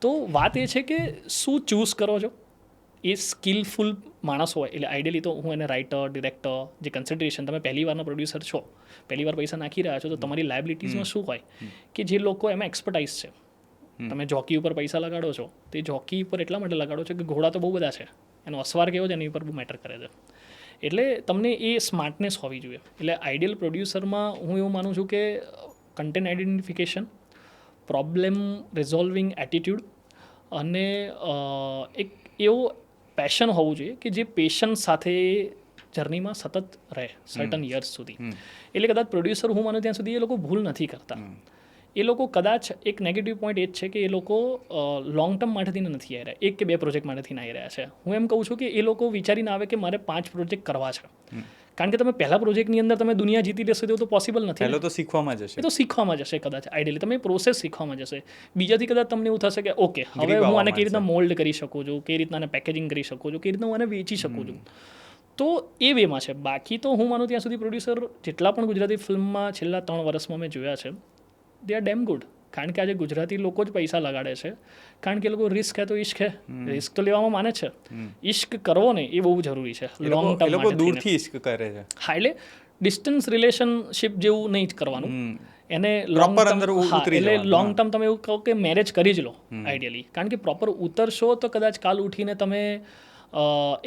તો વાત એ છે કે શું ચૂઝ કરો છો. એ સ્કિલફુલ માણસ હોય એટલે આઈડિયલી તો હું એને રાઇટર, ડિરેક્ટર, જે કન્સિડરેશન, તમે પહેલી વારના પ્રોડ્યુસર છો, પહેલી વાર પૈસા નાખી રહ્યા છો તો તમારી લાયબિલિટીઝમાં શું હોય કે જે લોકો એમાં એક્સપર્ટાઇઝ છે. તમે જોકી ઉપર પૈસા લગાડો છો તો એ જોકી ઉપર એટલા માટે લગાડો છો કે ઘોડા તો બહુ બધા છે, એનો અસવાર કેવો છે એની ઉપર બહુ મેટર કરે છે. એટલે તમને એ સ્માર્ટનેસ હોવી જોઈએ. એટલે આઈડિયલ પ્રોડ્યુસરમાં હું એવું માનું છું કે કન્ટેન્ટ આઇડેન્ટિફિકેશન, પ્રોબ્લેમ રિઝોલ્વિંગ એટીટ્યૂડ અને એક એવો પેશન હોવું જોઈએ કે જે પેશન્સ સાથે જર્નીમાં સતત રહે સર્ટન યર્સ સુધી. એટલે કદાચ પ્રોડ્યુસર હું માનું ત્યાં સુધી એ લોકો ભૂલ નથી કરતા. એ લોકો કદાચ એક નેગેટિવ પોઈન્ટ એ જ છે કે એ લોકો લોંગ ટર્મ માટેથી નથી આવી રહ્યા, 1 કે 2 પ્રોજેક્ટ માટેથી આવી રહ્યા છે. હું એમ કહું છું કે એ લોકો વિચારીને આવે કે મારે 5 પ્રોજેક્ટ કરવા છે, કારણ કે તમે પહેલા પ્રોજેક્ટની અંદર તમે દુનિયા જીતી લેશો તો પોસિબલ નથી.
પહેલો તો શીખવામાં જશે,
એ તો શીખવામાં જશે કદાચ આઈડિયલી, તમે પ્રોસેસ શીખવામાં જશે. બીજાથી કદાચ તમને એવું થશે કે ઓકે હવે હું આને કઈ રીતના મોલ્ડ કરી શકું છું, કઈ રીતના આને પેકેજિંગ કરી શકું છું, કઈ રીતના હું આને વેચી શકું છું. તો એ વેમાં છે. બાકી તો હું માનું ત્યાં સુધી પ્રોડ્યુસર જેટલા પણ ગુજરાતી ફિલ્મમાં છેલ્લા 3 વર્ષમાં મેં જોયા છે દે આર ડેમ ગુડ. કારણ કે આજે ગુજરાતી લોકો જ પૈસા લગાડે છે, કારણ કે એ લોકો રિસ્ક હે તો ઇશ્ક હે, રિસ્ક તો લેવામાં માને છે. ઇશ્ક કરવો ને એ બહુ જરૂરી છે લોંગ ટર્મ માટે.
દૂરથી ઇશ્ક કરે છે.
હા, એટલે ડિસ્ટન્સ રિલેશનશિપ જેવું નહીં જ કરવાનું, એને
પ્રોપર અંદર ઉતરી
એટલે લોંગ ટર્મ તમે એવું કહો કે મેરેજ કરી જ લો આઈડિયલી. કારણ કે પ્રોપર ઉતરશો તો કદાચ કાલ ઉઠીને તમે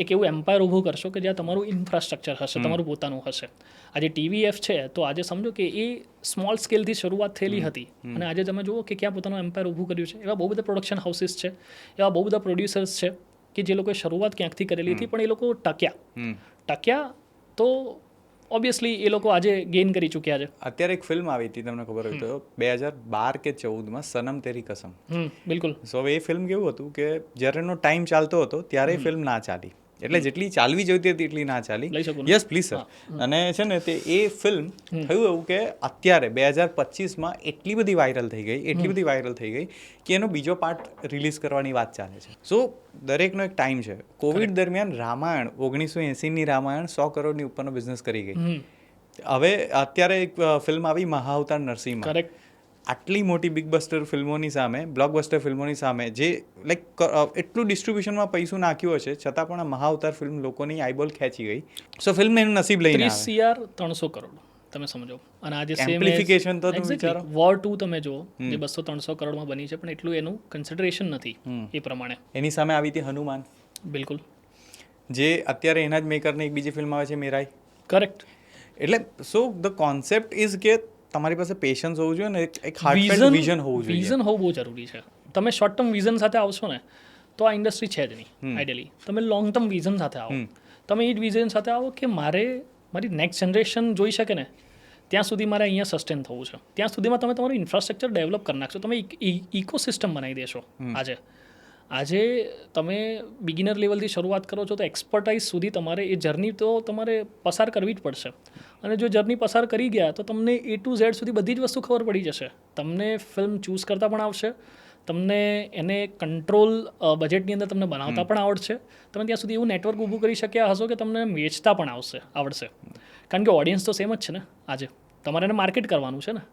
એક એવું એમ્પાયર ઊભું કરશો કે જ્યાં તમારું ઇન્ફ્રાસ્ટ્રક્ચર હશે, તમારું પોતાનું હશે. આજે TVF છે તો આજે સમજો કે એ સ્મોલ સ્કેલથી શરૂઆત થયેલી હતી અને આજે તમે જુઓ કે ક્યાં પોતાનું એમ્પાયર ઊભું કર્યું છે. એવા બહુ બધા પ્રોડક્શન હાઉસીસ છે, એવા બહુ બધા પ્રોડ્યુસર્સ છે કે જે લોકોએ શરૂઆત ક્યાંકથી કરેલી હતી પણ એ લોકો ટક્યા તો ઓબ્વિયસલી એ લોકો આજે ગેઇન કરી ચૂક્યા છે.
અત્યારે એક ફિલ્મ આવી હતી, તમને ખબર હોય તો 2012 કે 14માં, સનમ તેરી કસમ.
બિલકુલ.
સો હવે એ ફિલ્મ કેવું હતું કે જ્યારે એનો ટાઈમ ચાલતો હતો ત્યારે એ ફિલ્મ ના ચાલી, એટલે જેટલી ચાલવી જોઈતી હતી એટલી ના ચાલી. Yes please sir. અને છે ને તે એ ફિલ્મ થયું એવું કે અત્યારે 2025માં એટલી બધી વાયરલ થઈ ગઈ કે એનો બીજો પાર્ટ રિલીઝ કરવાની વાત ચાલે છે. સો દરેકનો એક ટાઈમ છે. કોવિડ દરમિયાન રામાયણ 1980ની રામાયણ 100 કરોડની ઉપરનો બિઝનેસ કરી ગઈ. હવે અત્યારે એક ફિલ્મ આવી મહાઅવતાર નરસિંહમાં.
કરેક્ટ.
આટલી મોટી બિગબસ્ટર ફિલ્મોની સામે, બ્લોકબસ્ટર ફિલ્મોની સામે જે લાઈક એટલું ડિસ્ટ્રીબ્યુશનમાં પૈસું નાખ્યું હશે છતાં પણ આ મહાઅવતાર ફિલ્મ લોકોની આઈબોલ ખેંચી ગઈ. સો ફિલ્મ એનું નસીબ લઈને આવે.
30 CR 300 કરોડ તમે સમજો. અને આજે
એમ્પ્લિફિકેશન તો તમે વિચારો,
વોર 2 તમે જુઓ જે 200-300 કરોડમાં બની છે પણ એટલું એનું કન્સિડરેશન નથી એ પ્રમાણે.
એની સામે આવી હતી હનુમાન.
બિલકુલ.
જે અત્યારે એના જ મેકરની એક બીજી ફિલ્મ આવે છે મેરાઈ.
કરેક્ટ.
એટલે સો ધ કોન્સેપ્ટ ઇઝ કે તમારી પાસે પેશન્સ હોવું જોઈએ ને એક હાર્ટફેલ્ટ વિઝન હોવું જોઈએ.
વિઝન હોવું બહુ જરૂરી છે. તમે શોર્ટ ટર્મ વિઝન સાથે આવશો ને તો આ ઇન્ડસ્ટ્રી છે જ નહીં આઈડિયલી. તમે લોંગ ટર્મ વિઝન સાથે આવો. તમે એ જ વિઝન સાથે આવો કે મારી નેક્સ્ટ જનરેશન જોઈ શકે ને ત્યાં સુધી મારે અહીંયા સસ્ટેન થવું છે. ત્યાં સુધીમાં તમે તમારું ઇન્ફ્રાસ્ટ્રક્ચર ડેવલપ કરી નાખશો, તમે ઇકોસિસ્ટમ બનાવી દેશો. આજે તમે બિગિનર લેવલથી શરૂઆત કરો છો તો એક્સપર્ટાઇઝ સુધી તમારે એ જર્ની તો તમારે પસાર કરવી જ પડશે. અને જો જર્ની પસાર કરી ગયા તો તમને A to Z સુધી બધી જ વસ્તુ ખબર પડી જશે. તમને ફિલ્મ ચૂઝ કરતાં પણ આવશે, તમને એને કંટ્રોલ બજેટની અંદર તમને બનાવતા પણ આવડશે. તમે ત્યાં સુધી એવું નેટવર્ક ઊભું કરી શક્યા હશો કે તમને વેચતા પણ આવડશે. કારણ કે ઓડિયન્સ તો સેમ જ છે ને. આજે તમારે એને માર્કેટ કરવાનું છે ને.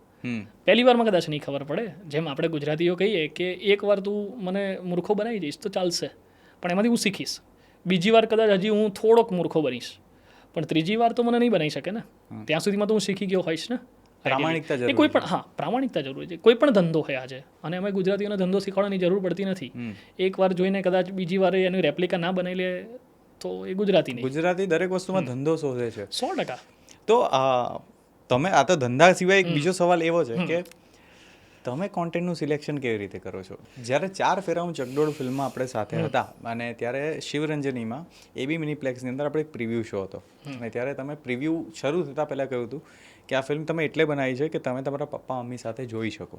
પહેલી વારમાં કદાચ નહીં ખબર પડે. જેમ આપણે ગુજરાતીઓ કહીએ કે એક વાર તું મને મૂર્ખો બનાવી દઈશ તો ચાલશે, પણ એમાંથી હું શીખીશ. બીજી વાર કદાચ હજી હું થોડોક મૂર્ખો બનીશ, પણ ત્રીજી વાર તો મને નહીં બનાવી શકે ને, ત્યાં સુધીમાં તો હું શીખી ગયો હોઈશ ને.
પ્રામાણિકતા
એ કોઈ પણ પ્રામાણિકતા જરૂરી છે. કોઈ પણ ધંધો હોય આજે, અને અમે ગુજરાતીઓને ધંધો શીખવાડવાની જરૂર પડતી નથી. એકવાર જોઈને કદાચ બીજી વાર એની રેપ્લિકા ના બનાવી લે તો એ ગુજરાતી નહીં.
ગુજરાતી દરેક વસ્તુમાં ધંધો શોધે છે.
100%.
તો તમે આ તો ધંધા સિવાય એક બીજો સવાલ એવો છે કે તમે કોન્ટેન્ટનું સિલેક્શન કેવી રીતે કરો છો? જ્યારે 4 ફેરા હું ચકડોળ ફિલ્મમાં આપણે સાથે હતા અને ત્યારે શિવરંજનીમાં એબી મિનીપ્લેક્સની અંદર આપણે એક પ્રિવ્યૂ શો હતો અને ત્યારે તમે પ્રિવ્યૂ શરૂ થતાં પહેલાં કહ્યું હતું કે આ ફિલ્મ તમે એટલે બનાવી છે કે તમે તમારા પપ્પા મમ્મી સાથે જોઈ શકો.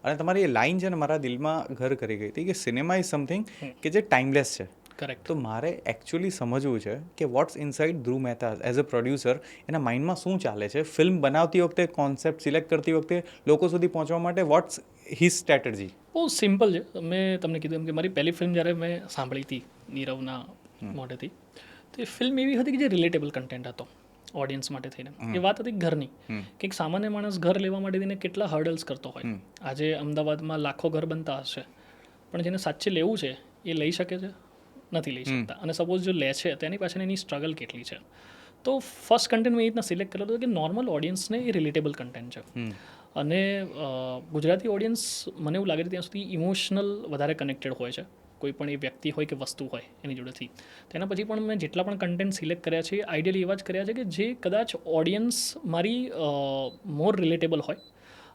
અને તમારી એ લાઈન છે ને મારા દિલમાં ઘર કરી ગઈ હતી કે સિનેમા ઇઝ સમથિંગ કે જે ટાઈમલેસ છે.
કરેક્ટ.
તો મારે એકચ્યુઅલી સમજવું છે કે what's inside Dhruv Mehta as a producer, એના માઇન્ડમાં શું ચાલે છે ફિલ્મ બનાવતી વખતે, કોન્સેપ્ટ સિલેક્ટ કરતી વખતે, લોકો સુધી પહોંચવા માટે વોટ્સ હિઝ સ્ટ્રેટેજી?
બહુ સિમ્પલ છે. મેં તમને કીધું એમ કે મારી પહેલી ફિલ્મ જ્યારે મેં સાંભળી હતી નીરવના મોઢેથી, તો એ ફિલ્મ એવી હતી કે જે રિલેટેબલ કન્ટેન્ટ હતો ઓડિયન્સ માટે થઈને. એ વાત હતી ઘરની, કે એક સામાન્ય માણસ ઘર લેવા માટે તેને કેટલા હર્ડલ્સ કરતો હોય. આજે અમદાવાદમાં લાખો ઘર બનતા હશે, પણ જેને સાચે લેવું છે એ લઈ શકે છે? નથી લઈ શકતા. અને સપોઝ જો લે છે તો એની પાછળ એની સ્ટ્રગલ કેટલી છે. તો ફર્સ્ટ કન્ટેન્ટ મેં એ રીતના સિલેક્ટ કરેલો કે નોર્મલ ઓડિયન્સને એ રિલેટેબલ કન્ટેન્ટ છે. અને ગુજરાતી ઓડિયન્સ મને એવું લાગે છે ત્યાં સુધી ઇમોશનલ વધારે કનેક્ટેડ હોય છે, કોઈ પણ એ વ્યક્તિ હોય કે વસ્તુ હોય એની જોડેથી. તેના પછી પણ મેં જેટલા પણ કન્ટેન્ટ સિલેક્ટ કર્યા છે આઈડિયલી એવા જ કર્યા છે કે જે કદાચ ઓડિયન્સ મારી મોર રિલેટેબલ હોય.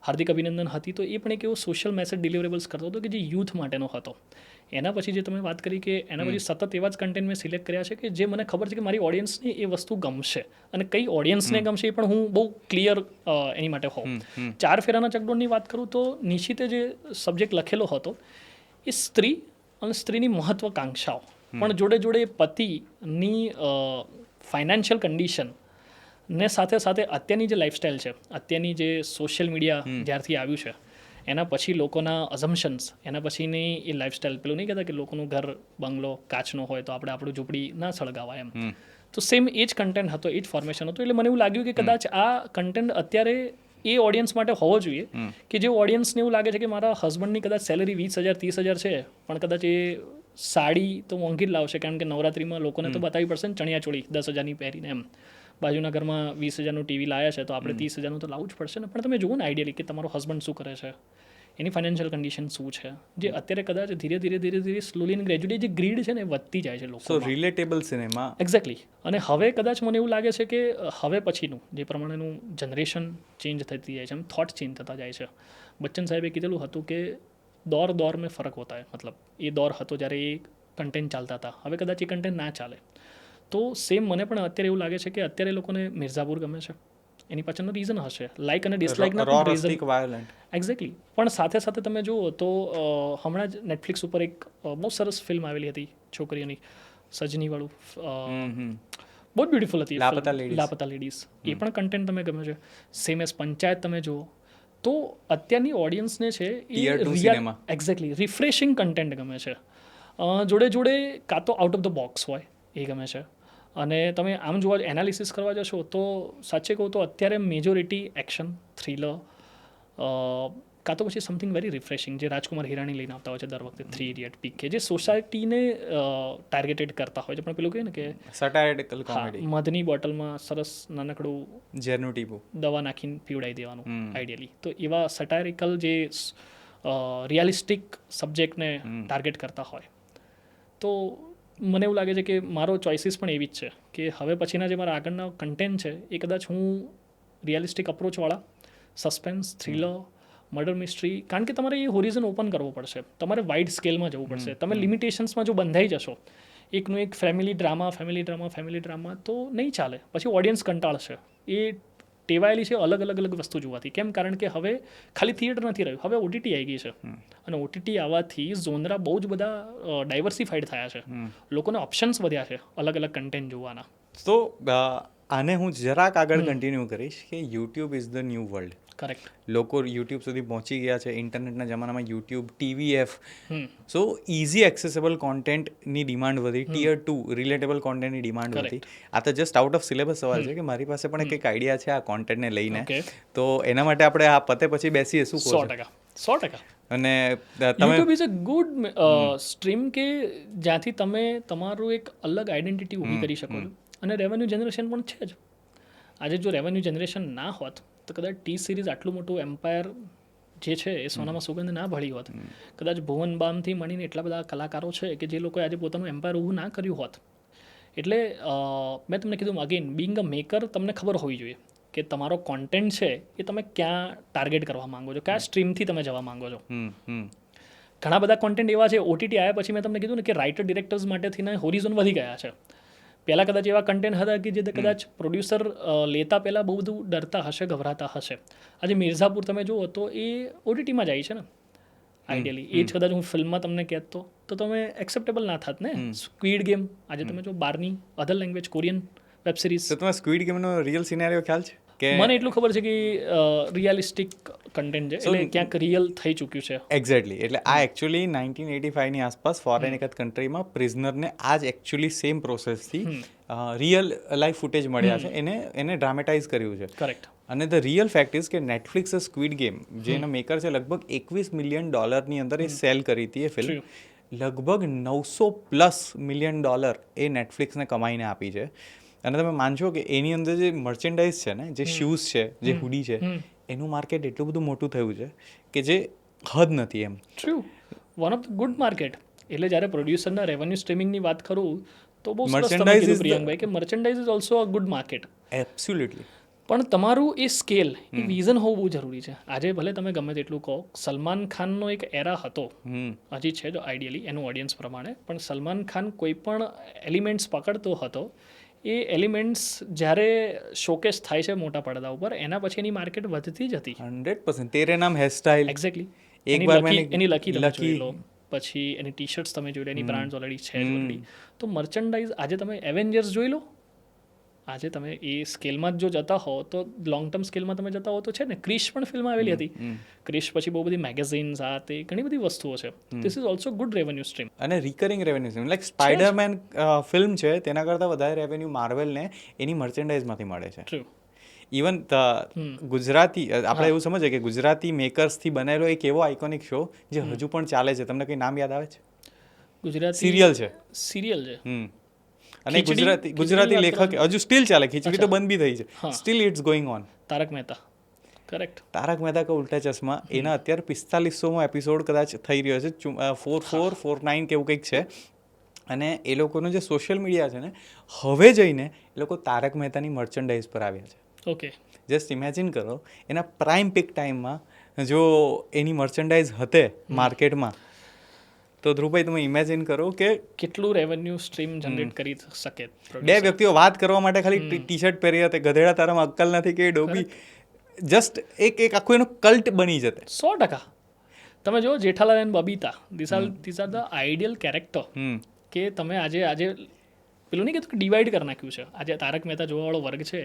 હાર્દિક અભિનંદન હતી તો એ પણ એક એવો સોશિયલ મેસેજ ડિલિવરેબલ્સ કરતો હતો કે જે યુથ માટેનો હતો. એના પછી જે તમે વાત કરી કે એના પછી સતત એવા જ કન્ટેન્ટ મેં સિલેક્ટ કર્યા છે કે જે મને ખબર છે કે મારી ઓડિયન્સને એ વસ્તુ ગમશે, અને કઈ ઓડિયન્સને ગમશે એ પણ હું બહુ ક્લિયર એની માટે હોઉં. 4 ફેરાના ચકડોળની વાત કરું તો નિશિતે જે સબ્જેક્ટ લખેલો હતો એ સ્ત્રી અને સ્ત્રીની મહત્વાકાંક્ષાઓ, પણ જોડે જોડે પતિની ફાઇનાન્શિયલ કન્ડિશન ને સાથે સાથે અત્યારની જે લાઇફસ્ટાઈલ છે, અત્યારની જે સોશિયલ મીડિયા જ્યારથી આવ્યું છે એના પછી લોકોના અઝમ્પશન્સ, એના પછીની એ લાઇફસ્ટાઈલ, પેલું નહીં કહેતા કે લોકોનું ઘર બંગલો કાચનો હોય તો આપણે આપણું ઝૂંપડી ના સળગાવાય એમ. તો સેમ એ જ કન્ટેન્ટ હતો, એ જ ફોર્મેશન હતું. એટલે મને એવું લાગ્યું કે કદાચ આ કન્ટેન્ટ અત્યારે એ ઓડિયન્સ માટે હોવો જોઈએ કે જે ઓડિયન્સને એવું લાગે છે કે મારા હસબન્ડની કદાચ સેલરી 20,000 30,000 છે, પણ કદાચ એ સાડી તો મોંઘી જ લાવશે કારણ કે નવરાત્રિમાં લોકોને તો બતાવવી પડશે ને ચણિયાચોળી 10,000ની પહેરીને એમ. બાજુના ઘરમાં 20,000નું ટીવી લાયા છે તો આપણે 30,000નું તો લાવવું જ પડશે ને. પણ તમે જુઓ ને આઈડિયલી કે તમારો હસબન્ડ શું કરે છે, એની ફાઇનાન્શિયલ કન્ડિશન શું છે, જે અત્યારે કદાચ ધીરે ધીરે સ્લોલી એન્ડ ગ્રેજ્યુઅલી જે ગ્રીડ છે ને એ વધતી જાય છે લોકો.
સો રિલેટેબલ સિનેમા.
એક્ઝેક્ટલી. અને હવે કદાચ મને એવું લાગે છે કે હવે પછીનું જે પ્રમાણેનું જનરેશન ચેન્જ થતી જાય છે, એમ થોટ ચેન્જ થતા જાય છે. બચ્ચન સાહેબે કીધેલું હતું કે દોર મેં ફરક હોતા હૈ, મતલબ એ દોર હતો જ્યારે એ કન્ટેન્ટ ચાલતા હતા, હવે કદાચ એ કન્ટેન્ટ ના ચાલે. તો સેમ મને પણ અત્યારે એવું લાગે છે કે અત્યારે લોકોને મિર્ઝાપુર ગમે છે, એની પાછળનો રીઝન હશે લાઇક અને ડિસલાઇકના રીઝન. એક્ઝેક્ટલી. પણ સાથે સાથે તમે જુઓ તો હમણાં જ નેટફ્લિક્સ ઉપર એક બહુ સરસ ફિલ્મ આવેલી હતી છોકરીઓની, સજનીવાળું, બહુ જ બ્યુટિફુલ હતી, લાપતા લેડીઝ. એ પણ કન્ટેન્ટ તમે ગમે છે. સેમ એઝ પંચાયત તમે જુઓ તો અત્યારની ઓડિયન્સને છે એ એક્ઝેક્ટલી રિફ્રેશિંગ કન્ટેન્ટ ગમે છે. જોડે જોડે કાં તો આઉટ ઓફ ધ બોક્સ હોય એ ગમે છે. અને તમે આમ જોવા એનાલિસિસ કરવા જશો તો સાચે કહું તો અત્યારે મેજોરિટી એક્શન, થ્રિલર, કાં તો પછી સમથિંગ વેરી રિફ્રેશિંગ જે રાજકુમાર હિરાણી લઈને આવતા હોય છે દર વખતે, 3 ઇડિયટ, પીકે, જે સોસાયટીને ટાર્ગેટેડ કરતા હોય છે. પણ પેલું કહે ને કે
સટાયરિકલ કોમેડી,
મધની બોટલમાં સરસ નાનકડું
ઝેરનું ટીપું
દવા નાખીને પીવડાવી દેવાનું આઈડિયલી. તો એવા સટાયરિકલ જે રિયાલિસ્ટિક સબ્જેક્ટને ટાર્ગેટ કરતા હોય, તો મને એવું લાગે છે કે મારો ચોઇસીસ પણ એવી જ છે કે હવે પછીના જે મારા આગળના કન્ટેન્ટ છે એ કદાચ હું રિયાલિસ્ટિક અપ્રોચવાળા સસ્પેન્સ, થ્રિલર, મર્ડર મિસ્ટ્રી, કારણ કે તમારે એ હોરિઝન ઓપન કરવો પડશે, તમારે વાઇડ સ્કેલમાં જવું પડશે. તમે લિમિટેશન્સમાં જો બંધાઈ જશો એકનું એક ફેમિલી ડ્રામા તો નહીં ચાલે. પછી ઓડિયન્સ કંટાળશે. એ ટેવાયેલી છે અલગ અલગ વસ્તુ જોવાથી. કેમ? કારણ કે હવે ખાલી થિયેટર નથી રહ્યું, હવે ઓટીટી આવી ગઈ છે. અને ઓટીટી આવવાથી ઝોનરા બહુ જ બધા ડાયવર્સિફાઈડ થયા છે, લોકોને ઓપ્શન્સ વધ્યા છે અલગ અલગ કન્ટેન્ટ જોવાના.
તો આને હું જરાક આગળ કન્ટિન્યુ કરીશ કે YouTube is the new world.
Correct.
લોકો યુટ્યુબ સુધી પહોંચી ગયા છે. ઇન્ટરનેટના જમાનામાં YouTube, TVF, so easy accessible કોન્ટેન્ટની ડિમાન્ડ વધી. Tier 2 રિલેટેબલ કોન્ટેન્ટની ડિમાન્ડ વધી. આ તો જસ્ટ આઉટ ઓફ સિલેબસ સવાલ છે કે મારી પાસે પણ એક આઈડિયા છે આ કોન્ટેન્ટને લઈને, તો એના માટે આપણે આ પતે પછી બેસીએ. શું કહો?
100%.
અને
YouTube is a good stream કે જ્યાંથી તમે તમારું એક અલગ આઈડેન્ટિટી ઊભી કરી શકો છો. અને રેવન્યુ જનરેશન પણ છે જ. આજે જો રેવન્યુ જનરેશન ના હોત તો કદાચ ટી સિરીઝ આટલું મોટું એમ્પાયર જે છે એ સોનામાં સુગંધ ના ભળી હોત. કદાચ ભુવન બામથી મળીને એટલા બધા કલાકારો છે કે જે લોકોએ આજે પોતાનું એમ્પાયર ઊભું ના કર્યું હોત. એટલે મેં તમને કીધું અગેન બિંગ અ મેકર તમને ખબર હોવી જોઈએ કે તમારો કોન્ટેન્ટ છે એ તમે ક્યાં ટાર્ગેટ કરવા માંગો છો, કયા સ્ટ્રીમથી તમે જવા માંગો છો. ઘણા બધા કોન્ટેન્ટ એવા છે ઓટીટી આવ્યા પછી મેં તમને કીધું ને કે રાઇટર ડિરેક્ટર્સ માટે થઈને હોરિઝોન વધી ગયા છે. પહેલાં કદાચ એવા કન્ટેન્ટ હતા કે જે કદાચ પ્રોડ્યુસર લેતા પહેલાં બહુ બધું ડરતા હશે, ગભરાતા હશે. આજે મિર્ઝાપુર તમે જુઓ તો એ ઓટીટીમાં જાય છે ને આઈડિયલી. એ જ કદાચ હું ફિલ્મમાં તમને કહેતો તો તમે એક્સેપ્ટેબલ ના થાત ને. સ્ક્વીડ ગેમ આજે તમે જો બહારની અધર લેંગ્વેજ કોરિયન વેબ સિરીઝ.
તો તમે સ્ક્વીડ ગેમનો રિયલ સિનેરિયો ખ્યાલ છે કે
મને એટલું ખબર છે કે રિયાલિસ્ટિક કન્ટેન્ટ છે એટલે ક્યાંક રિયલ થઈ ચૂક્યું છે.
એક્ઝેક્ટલી. એટલે આ એકચ્યુઅલી 1985ની આસપાસ ફોરેન એકાદ કન્ટ્રીમાં પ્રિઝનરને આ જ એકચ્યુઅલી સેમ પ્રોસેસથી રિયલ લાઈફ ફૂટેજ મળ્યા છે, એને ડ્રામેટાઇઝ કર્યું છે.
કરેક્ટ.
અને ધ રિયલ ફેક્ટ ઇઝ કે નેટફ્લિક્સ સ્ક્વીડ ગેમ જેના મેકર છે લગભગ $21 મિલિયન ની અંદર એ સેલ કરી હતી એ ફિલ્મ. લગભગ $900+ મિલિયન એ નેટફ્લિક્સને કમાઈને આપી છે. અને તમે માનશો કે એની અંદર જે મર્ચેન્ડાઇઝ છે ને, જે શૂઝ છે, જે હુડી છે, એનું માર્કેટ એટલું બધું મોટું થયું છે કે જે હદ નથી એમ.
True. One of the good market. એટલે જ્યારે પ્રોડ્યુસરના રેવન્યુ સ્ટ્રીમિંગની વાત કરું તો બહુ સરસ તમે કીધું પ્રિયંકભાઈ કે merchandise is also a good market.
Absolutely.
પણ તમારું એ સ્કેલ, એ વિઝન હોવું બહુ જરૂરી છે. આજે ભલે તમે ગમે તેટલું કહો, સલમાન ખાનનો એક એરા હતો, હજી છે જો આઈડિયલી એનું ઓડિયન્સ પ્રમાણે, પણ સલમાન ખાન કોઈ પણ એલિમેન્ટ્સ પકડતો હતો, એ એલિમેન્ટ્સ જ્યારે શોકેસ થાય છે મોટા પડદા ઉપર, એના પછી એની માર્કેટ વધતી જ હતી.
100%. તેરે નામ હેરસ્ટાઇલ.
એક્ઝેક્ટલી.
એકવાર
એની લકી તમે જોઈ લો, પછી એની ટી શર્ટ્સ તમે જોઈ લો, એની બ્રાન્ડ્સ ઓલરેડી છે ઓલરેડી. તો મર્ચન્ડાઇઝ આજે તમે એવેન્જર્સ જોઈ લો, આજે તમે એ સ્કેલમાં જ જો જતા હો તો લોંગ ટર્મ સ્કેલમાં તમે જતા હો તો છે ને. ક્રિશ પણ ફિલ્મ આવેલી હતી. ક્રિશ પછી બહુ બધી મેગેઝિન્સ આ તે ઘણી બધી વસ્તુઓ છે. This is also good revenue stream.
અને recurring revenue stream. Like Spiderman film છે તેના કરતાં વધારે રેવન્યુ માર્વેલને એની મર્ચેન્ડાઇઝમાંથી મળે છે.
ટ્રુ.
ઇવન ગુજરાતી આપણે એવું સમજીએ કે ગુજરાતી મેકર્સથી બનેલો એક એવો આઇકોનિક શો જે હજુ પણ ચાલે છે. તમને કંઈ નામ યાદ આવે છે?
ગુજરાતી
સિરિયલ છે.
સિરિયલ છે.
અને ગુજરાતી લેખક હજુ સ્ટીલ ચાલે. ખીચડી તો બંધ બી થઈ છે, still it's going on.
Tarak Mehta. Correct.
Tarak Mehta Ka Ooltah ચશ્મા એના અત્યારે 4500મો એપિસોડ કદાચ થઈ રહ્યો છે. 4449 કે એવું કંઈક છે. અને એ લોકોનું જે સોશિયલ મીડિયા છે ને, હવે જઈને એ લોકો તારક મહેતાની મર્ચન્ડાઇઝ પર આવ્યા છે.
ઓકે.
જસ્ટ ઇમેજિન કરો એના પ્રાઇમ પીક ટાઈમમાં જો એની મર્ચન્ડાઇઝ હતે માર્કેટમાં, તો ધ્રુવભાઈ તમે ઇમેજિન કરો કે
કેટલું રેવન્યુ સ્ટ્રીમ જનરેટ કરી શકે.
બે વ્યક્તિઓ વાત કરવા માટે ખાલી ટી શર્ટ પહેરી હતી, ગધેડા તારામાં અક્કલ નથી કે ડોબી, જસ્ટ એક આખું એનું કલ્ટ બની જતે.
100%. તમે જો Jethalal and Babita, this are the ideal character કે તમે આજે પેલું નહીં કહેતું કે ડિવાઈડ કરી નાખ્યું છે. આજે તારક મહેતા જોવાવાળો વર્ગ છે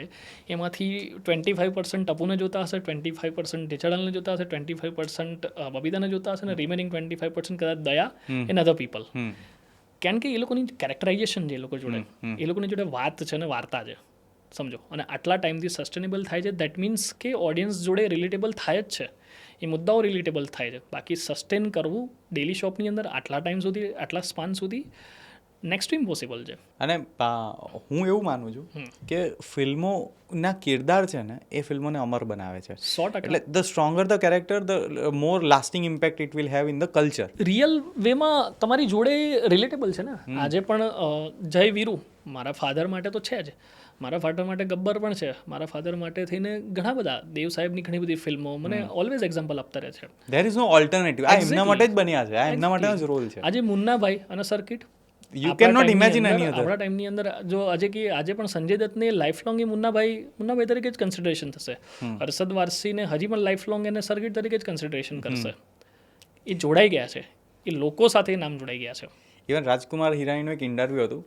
એમાંથી 25% ટપુને જોતા હશે, 25% જેઠાલાલને જોતા હશે, 25% બબીતાને જોતા હશે, અને રિમેનિંગ 25% કદાચ દયા એન્ડ અધર પીપલ. કારણ કે એ લોકોની કેરેક્ટરાઇઝેશન જે એ લોકો જોડે, એ લોકોની જોડે વાત છે ને વાર્તા છે, સમજો. અને આટલા ટાઈમથી સસ્ટેનેબલ થાય છે. દેટ મીન્સ કે ઓડિયન્સ જોડે રિલેટેબલ થાય જ છે, એ મુદ્દાઓ રિલેટેબલ થાય છે. બાકી સસ્ટેન કરવું ડેલી શોપની અંદર આટલા ટાઈમ સુધી, આટલા સ્પાન સુધી નેક્સ્ટ ટુ ઇમ્પોસિબલ છે.
અને હું એવું માનું છું કે ફિલ્મોના કિરદાર છે ને એ ફિલ્મોને અમર બનાવે છે.
100%.
એટલે the stronger the character, the more lasting impact it will have in the culture.
Real વેમાં તમારી જોડે રિલેટેબલ છે ને. આજે પણ જય વીરુ મારા ફાધર માટે તો છે જ, મારા ફાધર માટે ગબ્બર પણ છે, મારા ફાધર માટે થઈને ઘણા બધા દેવ સાહેબની ઘણી બધી ફિલ્મો મને ઓલવેઝ એક્ઝામ્પલ આપતા રહે છે.
There is no alternative. આ એમના માટે જ બન્યા છે, આ એમના માટે જ રોલ છે.
આજે મુન્નાભાઈ અને circuit,
you can not imagine any other.
આપણા ટાઈમની અંદર જો આજે પણ સંજય દત્તને લાઈફ લોંગ એ મુન્નાભાઈ તરીકે જ કન્સિડરેશન થશે. અરશદ વારસીને હજી પણ લાઈફ લોંગ એને સર્કિટ તરીકે જ કન્સિડરેશન કરશે. એ જોડાઈ ગયા છે, એ લોકો સાથે નામ જોડાઈ ગયા છે.
ઇવન રાજકુમાર હિરાણીનું એક ઇન્ટરવ્યૂ હતું,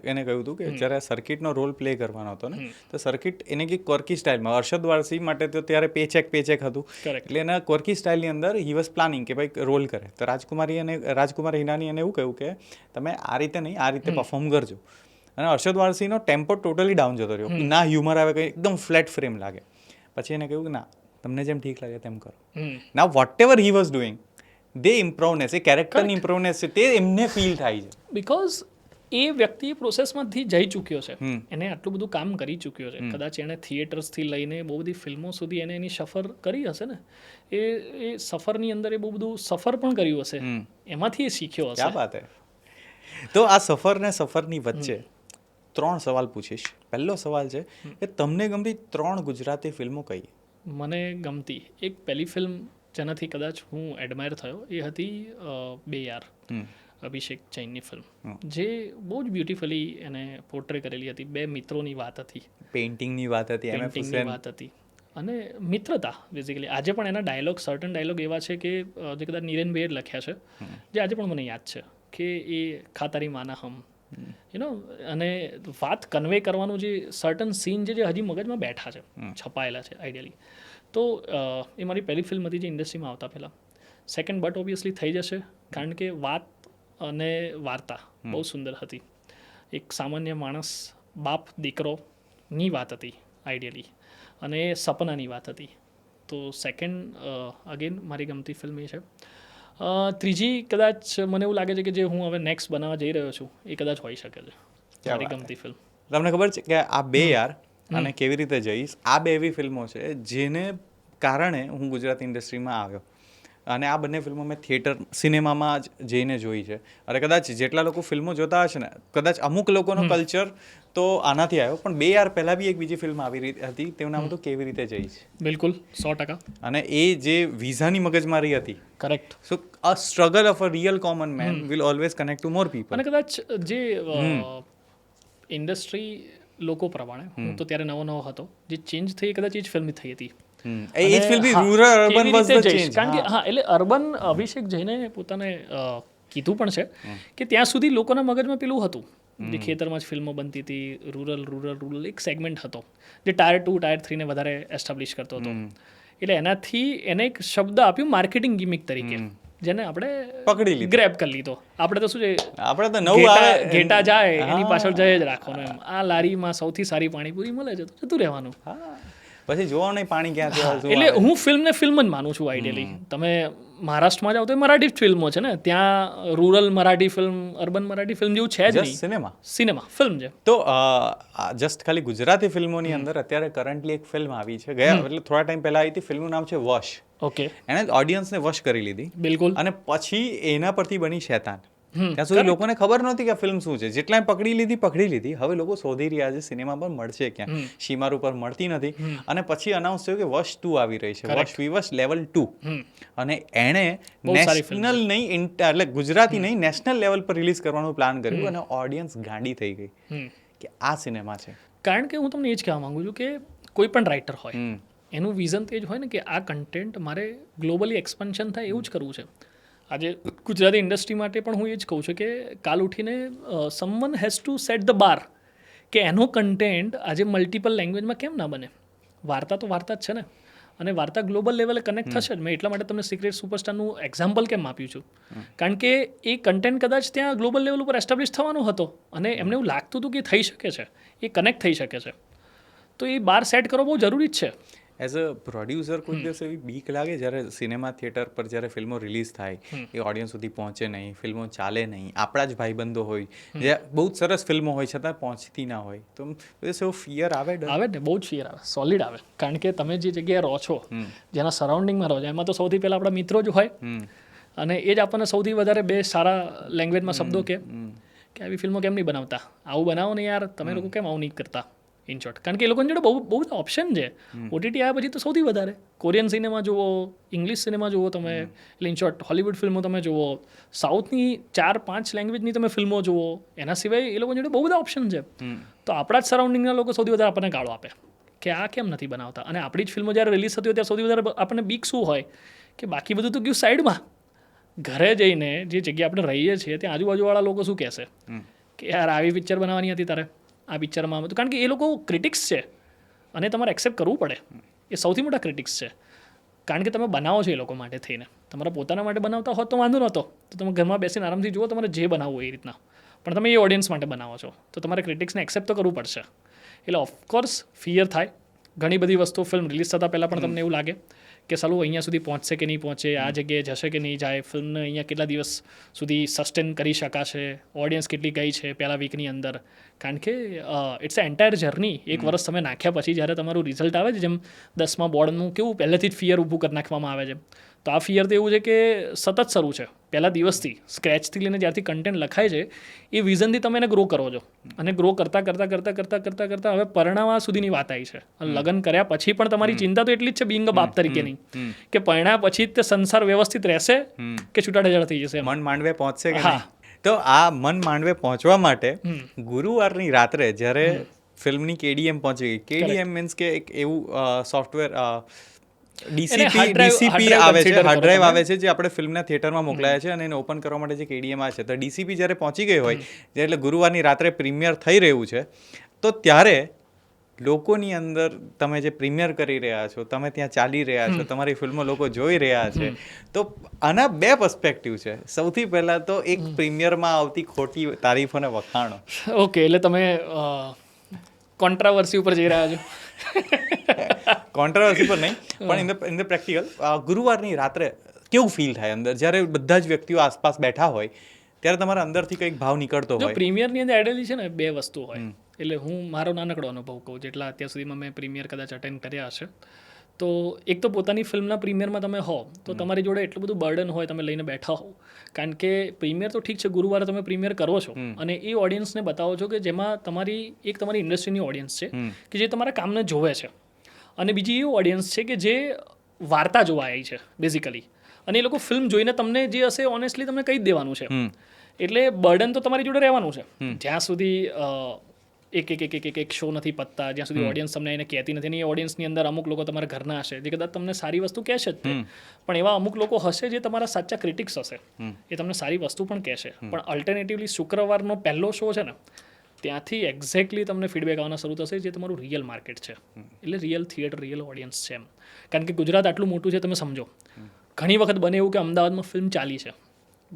એને કહ્યું હતું કે જ્યારે સર્કિટનો રોલ પ્લે કરવાનો હતો ને, તો સર્કિટ એને કે ક્વર્કી સ્ટાઇલમાં, અરશદ વારસી માટે તો ત્યારે પેચેક હતું, એટલે એના ક્વર્કી સ્ટાઇલની અંદર હી વોઝ પ્લાનિંગ કે ભાઈ રોલ કરે. તો રાજકુમાર હિરાણી એને એવું કહ્યું કે તમે આ રીતે નહીં, આ રીતે પરફોર્મ કરજો. અને અરશદ વારસીનો ટેમ્પો ટોટલી ડાઉન જતો રહ્યો, ના હ્યુમર આવે, કંઈ એકદમ ફ્લેટ ફ્રેમ લાગે. પછી એને કહ્યું કે ના, તમને જેમ ઠીક લાગે તેમ કરો. ના whatever he was doing, they ઇમ્પ્રોવનેસ, એ કેરેક્ટરની ઇમ્પ્રોવનેસ છે તે એમને ફીલ થાય છે.
બિકોઝ એ વ્યક્તિ પ્રોસેસમાંથી જઈ ચૂક્યો છે, એને આટલું બધું કામ કરી ચૂક્યો છે, કદાચ એણે થિયેટર્સથી લઈને બહુ બધી ફિલ્મો સુધી એને એની સફર કરી હશે ને, એ સફરની અંદર એ બહુ બધું સફર પણ કર્યું હશે, એમાંથી એ શીખ્યો હશે.
ક્યા વાત હે. તો આ સફર ને સફરની વચ્ચે 3 સવાલ પૂછીશ. પહેલો સવાલ છે કે તમને ગમતી 3 ગુજરાતી ફિલ્મો કઈ?
મને ગમતી એક પહેલી ફિલ્મ જેનાથી કદાચ હું એડમાયર થયો એ હતી બે યાર, અભિષેક જૈનની ફિલ્મ, જે બહુ જ બ્યુટિફુલી એને પોર્ટ્રે કરેલી હતી. 2 મિત્રોની વાત હતી,
પેઇન્ટિંગની વાત હતી,
પેઇન્ટિંગની વાત હતી અને મિત્રતા બેઝિકલી. આજે પણ એના ડાયલોગ, સર્ટન ડાયલોગ એવા છે કે જે કદાચ નીરેન ભાઈએ લખ્યા છે, જે આજે પણ મને યાદ છે કે એ ખાતારી માના હમ યુ નો, અને વાત કન્વે કરવાનું જે સર્ટન સીન જે હજી મગજમાં બેઠા છે, છપાયેલા છે આઈડિયલી. તો એ મારી પહેલી ફિલ્મ હતી જે ઇન્ડસ્ટ્રીમાં આવતા પહેલાં. સેકન્ડ બટ ઓબ્વિયસલી થઈ જશે, કારણ કે વાત અને વાર્તા બહુ સુંદર હતી. એક સામાન્ય માણસ, બાપ દીકરોની વાત હતી આઈડિયલી, અને એ સપનાની વાત હતી. તો સેકન્ડ અગેન મારી ગમતી ફિલ્મ એ છે. ત્રીજી કદાચ મને એવું લાગે છે કે જે હું હવે નેક્સ્ટ બનાવવા જઈ રહ્યો છું એ કદાચ હોઈ શકે છે મારી ગમતી ફિલ્મ.
તમને ખબર છે કે આ 2 યાર અને કેવી રીતે જઈશ, આ 2 એવી ફિલ્મો છે જેને કારણે હું ગુજરાતી ઇન્ડસ્ટ્રીમાં આવ્યો. અને આ બંને ફિલ્મો મેં થિયેટર સિનેમામાં જ જઈને જોઈ છે. અને કદાચ જેટલા લોકો ફિલ્મો જોતા હશે ને, કદાચ અમુક લોકોનો કલ્ચર તો આનાથી આવ્યો, પણ 2 યાર પહેલાં બી એક બીજી ફિલ્મ આવી રહી હતી, તેનું નામ હતું કેવી રીતે જઈશ.
બિલકુલ 100%.
અને એ જે વિઝાની મગજમારી હતી,
correct.
So a struggle of a real common man will always connect to more people.
અને કદાચ જે ઇન્ડસ્ટ્રી લોકો પ્રમાણે, હું તો ત્યારે નવો હતો, જે ચેન્જ થઈ કદાચ એ જ ફિલ્મ થઈ હતી.
એ જ film rural urban was the change.
કારણ કે હા, એટલે અર્બન અભિષેક જઈને પોતાને કીધું પણ છે કે ત્યાં સુધી લોકોના મગજમાં પેલું હતું, જે ખેતરમાં જ ફિલ્મો બનતી હતી, રૂરલ એક સેગમેન્ટ હતો જે ટાયર 2 ટાયર 3 ને વધારે એસ્ટાબ્લિશ કરતો હતો. એટલે એનાથી એને એક શબ્દ આપ્યું માર્કેટિંગ ગિમિક તરીકે, જેને આપણે
પકડી લીધો,
ગ્રેબ કરી લીધો. આપણે તો શું છે,
આપણે તો નવું આવે,
ઘેટા જાય એની પાછળ જઈ જ રાખવાનું એમ. આ લારીમાં સૌથી સારી પાણીપુરી મળે છે તો જતું રહેવાનું,
પછી જોવાનું નહીં પાણી ક્યાંથી આવે.
એટલે હું ફિલ્મને ફિલ્મ જ માનું છું આઈડિયલી. તમે મહારાષ્ટ્રમાં જાઓ તો મરાઠી ફિલ્મો છે ને, ત્યાં rural Marathi film, urban Marathi film જેવું છે જ નહીં. સિનેમા ફિલ્મ છે.
તો જસ્ટ ખાલી ગુજરાતી ફિલ્મોની અંદર અત્યારે કરન્ટલી એક ફિલ્મ આવી છે, ગયા એટલે થોડા ટાઈમ પહેલા આવી હતી. ફિલ્મનું નામ છે વશ.
ઓકે.
એને ઓડિયન્સને વશ કરી લીધી.
બિલકુલ.
અને પછી એના પરથી બની શેતાન. ત્યાં સુધી લોકોને ખબર નહોતી કે ફિલ્મ શું છે. જેટલાય પકડી લીધી. હવે લોકો શોધી રહ્યા છે સિનેમા પર મળશે ક્યાં, શીમાર ઉપર મળતી નથી. અને પછી અનાઉન્સ થયું કે વશ 2 આવી રહી છે, વશ વિવશ લેવલ 2. અને એણે નેશનલ નહીં, એટલે ગુજરાતી નહીં, નેશનલ લેવલ પર રિલીઝ કરવાનું પ્લાન કર્યું. અને ઓડિયન્સ ગાંડી થઈ ગઈ કે આ સિનેમા છે.
કારણ કે હું તમને એ જ કહેવા માંગુ છું કે કોઈ પણ રાઇટર હોય, એનું વિઝન તો એ જ હોય ને કે આ કન્ટેન્ટ મારે ગ્લોબલી એક્સપાન્શન થાય એવું જ કરવું છે. આજે ગુજરાતી ઇન્ડસ્ટ્રી માટે પણ હું એ જ કહું છું કે કાલ ઉઠીને someone has to set the bar કે એનો કન્ટેન્ટ આજે મલ્ટિપલ લેંગ્વેજમાં કેમ ના બને. વાર્તા તો વાર્તા જ છે ને, અને વાર્તા ગ્લોબલ લેવલે કનેક્ટ થશે જ. મેં એટલા માટે તમને સિક્રેટ સુપરસ્ટારનું એક્ઝામ્પલ કેમ આપ્યું છું, કારણ કે એ કન્ટેન્ટ કદાચ ત્યાં ગ્લોબલ લેવલ ઉપર એસ્ટાબ્લિશ થવાનો હતો, અને એમને એવું લાગતું હતું કે થઈ શકે છે, એ કનેક્ટ થઈ શકે છે. તો એ બાર સેટ કરવો બહુ જરૂરી જ છે.
એઝ અ પ્રોડ્યુસર કોઈ દિવસ એવી બીક લાગે જ્યારે સિનેમા થિયેટર પર જ્યારે ફિલ્મો રિલીઝ થાય, એ ઓડિયન્સ સુધી પહોંચે નહીં, ફિલ્મો ચાલે નહીં, આપણા જ ભાઈબંધો હોય, જે બહુ જ સરસ ફિલ્મો હોય છતાં પહોંચતી ના હોય, તો એવો ફિયર આવે
ને, બહુ જ ફિયર આવે, સોલિડ આવે. કારણ કે તમે જે જગ્યાએ રહો છો, જેના સરાઉન્ડિંગમાં રહો છો, એમાં તો સૌથી પહેલાં આપણા મિત્રો જ હોય, અને એ જ આપણને સૌથી વધારે બે સારા લેંગ્વેજમાં શબ્દો કે આવી ફિલ્મો કેમ નહીં બનાવતા, આવું બનાવો ને યાર, તમે લોકો કેમ આવું નહીં કરતા, ઇન શોર્ટ. કારણ કે એ લોકોની જોડે બહુ બધા ઓપ્શન છે. ઓટીટી આવ્યા પછી તો સૌથી વધારે કોરિયન સિનેમા જુઓ, ઇંગ્લિશ સિનેમા જુઓ તમે, એટલે ઇન શોર્ટ હોલિવૂડ ફિલ્મો તમે જુઓ, સાઉથની 4-5 લેંગ્વેજની તમે ફિલ્મો જુઓ, એના સિવાય એ લોકો જોડે બહુ બધા ઓપ્શન છે. તો આપણા જ સરાઉન્ડિંગના લોકો સૌથી વધારે આપણને ગાળો આપે કે આ કેમ નથી બનાવતા. અને આપણી જ ફિલ્મો જ્યારે રિલીઝ થતી હોય ત્યારે સૌથી વધારે આપણને બીક શું હોય કે બાકી બધું તો ગયું સાઈડમાં, ઘરે જઈને જે જગ્યા આપણે રહીએ છીએ ત્યાં આજુબાજુવાળા લોકો શું કહેશે કે યાર આવી પિક્ચર બનાવવાની હતી તારે, આ પિક્ચરમાં. કારણ કે એ લોકો ક્રિટિક્સ છે અને તમારે એક્સેપ્ટ કરવું પડે. એ સૌથી મોટા ક્રિટિક્સ છે. કારણ કે તમે બનાવો છો એ લોકો માટે થઈને, તમારા પોતાના માટે બનાવતા હોત તો વાંધો નહોતો, તો તમે ઘરમાં બેસીને આરામથી જુઓ, તમારે જે બનાવવું એ રીતના. પણ તમે એ ઓડિયન્સ માટે બનાવો છો તો તમારે ક્રિટિક્સને એક્સેપ્ટ તો કરવું પડશે. એટલે ઓફકોર્સ ફિયર થાય, ઘણી બધી વસ્તુઓ ફિલ્મ રિલીઝ થતાં પહેલાં પણ તમને એવું લાગે કે સાલું અહીંયા સુધી પહોંચશે કે નહીં પહોંચે, આ જગ્યાએ જશે કે નહીં જાય, ફિલ્મને અહીંયા કેટલા દિવસ સુધી સસ્ટેન કરી શકાશે, ઓડિયન્સ કેટલી ગઈ છે પહેલા વીકની અંદર. કારણ કે ઇટ્સ અ એન્ટાયર જર્ની. એક વર્ષ તમે નાખ્યા પછી જ્યારે તમારું રિઝલ્ટ આવે છે, જેમ 10મા બોર્ડનું કેવું પહેલેથી જ ફિયર ઊભું કરી નાખવામાં આવે છે, તો આ ફિયર તો એવું છે કે સતત શરૂ છે પહેલા દિવસથી, સ્ક્રેચથી લઈને જ્યારથી કન્ટેન્ટ લખાય છે એ વિઝનથી તમે એને ગ્રો કરો છો, અને ગ્રો કરતાં કરતાં કરતાં કરતાં કરતાં કરતાં હવે પરિણામ સુધીની વાત આવી છે. લગ્ન કર્યા પછી પણ તમારી ચિંતા તો એટલી જ છે બિંગ અ બાપ તરીકેની, કે પરિણામ પછી તે સંસાર વ્યવસ્થિત રહેશે કે છૂટાછેડા થઈ જશે.
મન માંડવે પહોંચશે કે નહીં? તો આ મન માંડવે પહોંચવા માટે ગુરુવારની રાત્રે જ્યારે ફિલ્મની KDM પહોંચી ગઈ, KDM મીન્સ કે એક એવું સોફ્ટવેર ડીસીપી આવે છે, હાર્ડ ડ્રાઈવ આવે છે, જે આપણે ફિલ્મના થિયેટરમાં મોકલાય છે, અને એને ઓપન કરવા માટે જે KDM આવે છે, તો ડીસીપી જ્યારે પહોંચી ગઈ હોય, એટલે ગુરુવારની રાત્રે પ્રીમિયર થઈ રહ્યું છે, તો ત્યારે લોકોની અંદર તમે જે પ્રીમિયર કરી રહ્યા છો, તમે ત્યાં ચાલી રહ્યા છો, તમારી ફિલ્મો લોકો જોઈ રહ્યા છે, તો આના બે પર્સપેક્ટિવ છે. સૌથી પહેલાં તો એક પ્રીમિયરમાં આવતી ખોટી તારીફોને વખાણો.
ઓકે, એટલે તમે કોન્ટ્રાવર્સી ઉપર જઈ રહ્યા છો.
કોન્ટ્રાવર્સી પર નહીં, પણ ઇન ધ પ્રેક્ટિકલ ગુરુવારની રાત્રે કેવું ફીલ થાય અંદર, જ્યારે બધા જ વ્યક્તિઓ આસપાસ બેઠા હોય, ત્યારે તમારા અંદરથી કંઈક ભાવ નીકળતો હોય?
પ્રીમિયરની અંદર આઈડિયલી છે ને બે વસ્તુ હોય. એટલે હું મારો નાનકડો અનુભવ કહું, જેટલા અત્યાર સુધીમાં મેં પ્રીમિયર કદાચ અટેન્ડ કર્યા હશે, તો એક તો પોતાની ફિલ્મના પ્રીમિયરમાં તમે હો તો તમારી જોડે એટલું બધું બર્ડન હોય, તમે લઈને બેઠા હો. કારણ કે પ્રીમિયર તો ઠીક છે, ગુરુવારે તમે પ્રીમિયર કરો છો અને એ ઓડિયન્સને બતાવો છો કે જેમાં તમારી ઇન્ડસ્ટ્રીની ઓડિયન્સ છે કે જે તમારા કામને જોવે છે, અને બીજી એ ઓડિયન્સ છે કે જે વાર્તા જોવા આવી છે બેઝિકલી, અને એ લોકો ફિલ્મ જોઈને તમને જે હશે ઓનેસ્ટલી તમને કહી જ દેવાનું છે. એટલે બર્ડન તો તમારી જોડે રહેવાનું છે જ્યાં સુધી એક શો નથી પતતા, જ્યાં સુધી ઓડિયન્સ તમને એને કહેતી નથી. અને એ ઓડિયન્સની અંદર અમુક લોકો તમારા ઘરના હશે જે કદાચ તમને સારી વસ્તુ કહેશે જ તે, પણ એવા અમુક લોકો હશે જે તમારા સાચા ક્રિટિક્સ હશે, એ તમને સારી વસ્તુ પણ કહેશે. પણ અલ્ટરનેટિવલી શુક્રવારનો પહેલો શો છે ને, ત્યાંથી એક્ઝેક્ટલી તમને ફીડબેક આવવાના શરૂ થશે, જે તમારું રિયલ માર્કેટ છે, એટલે રિયલ થિયેટર, રિયલ ઓડિયન્સ છે એમ. કારણ કે ગુજરાત આટલું મોટું છે, તમે સમજો, ઘણી વખત બને એવું કે અમદાવાદમાં ફિલ્મ ચાલી છે,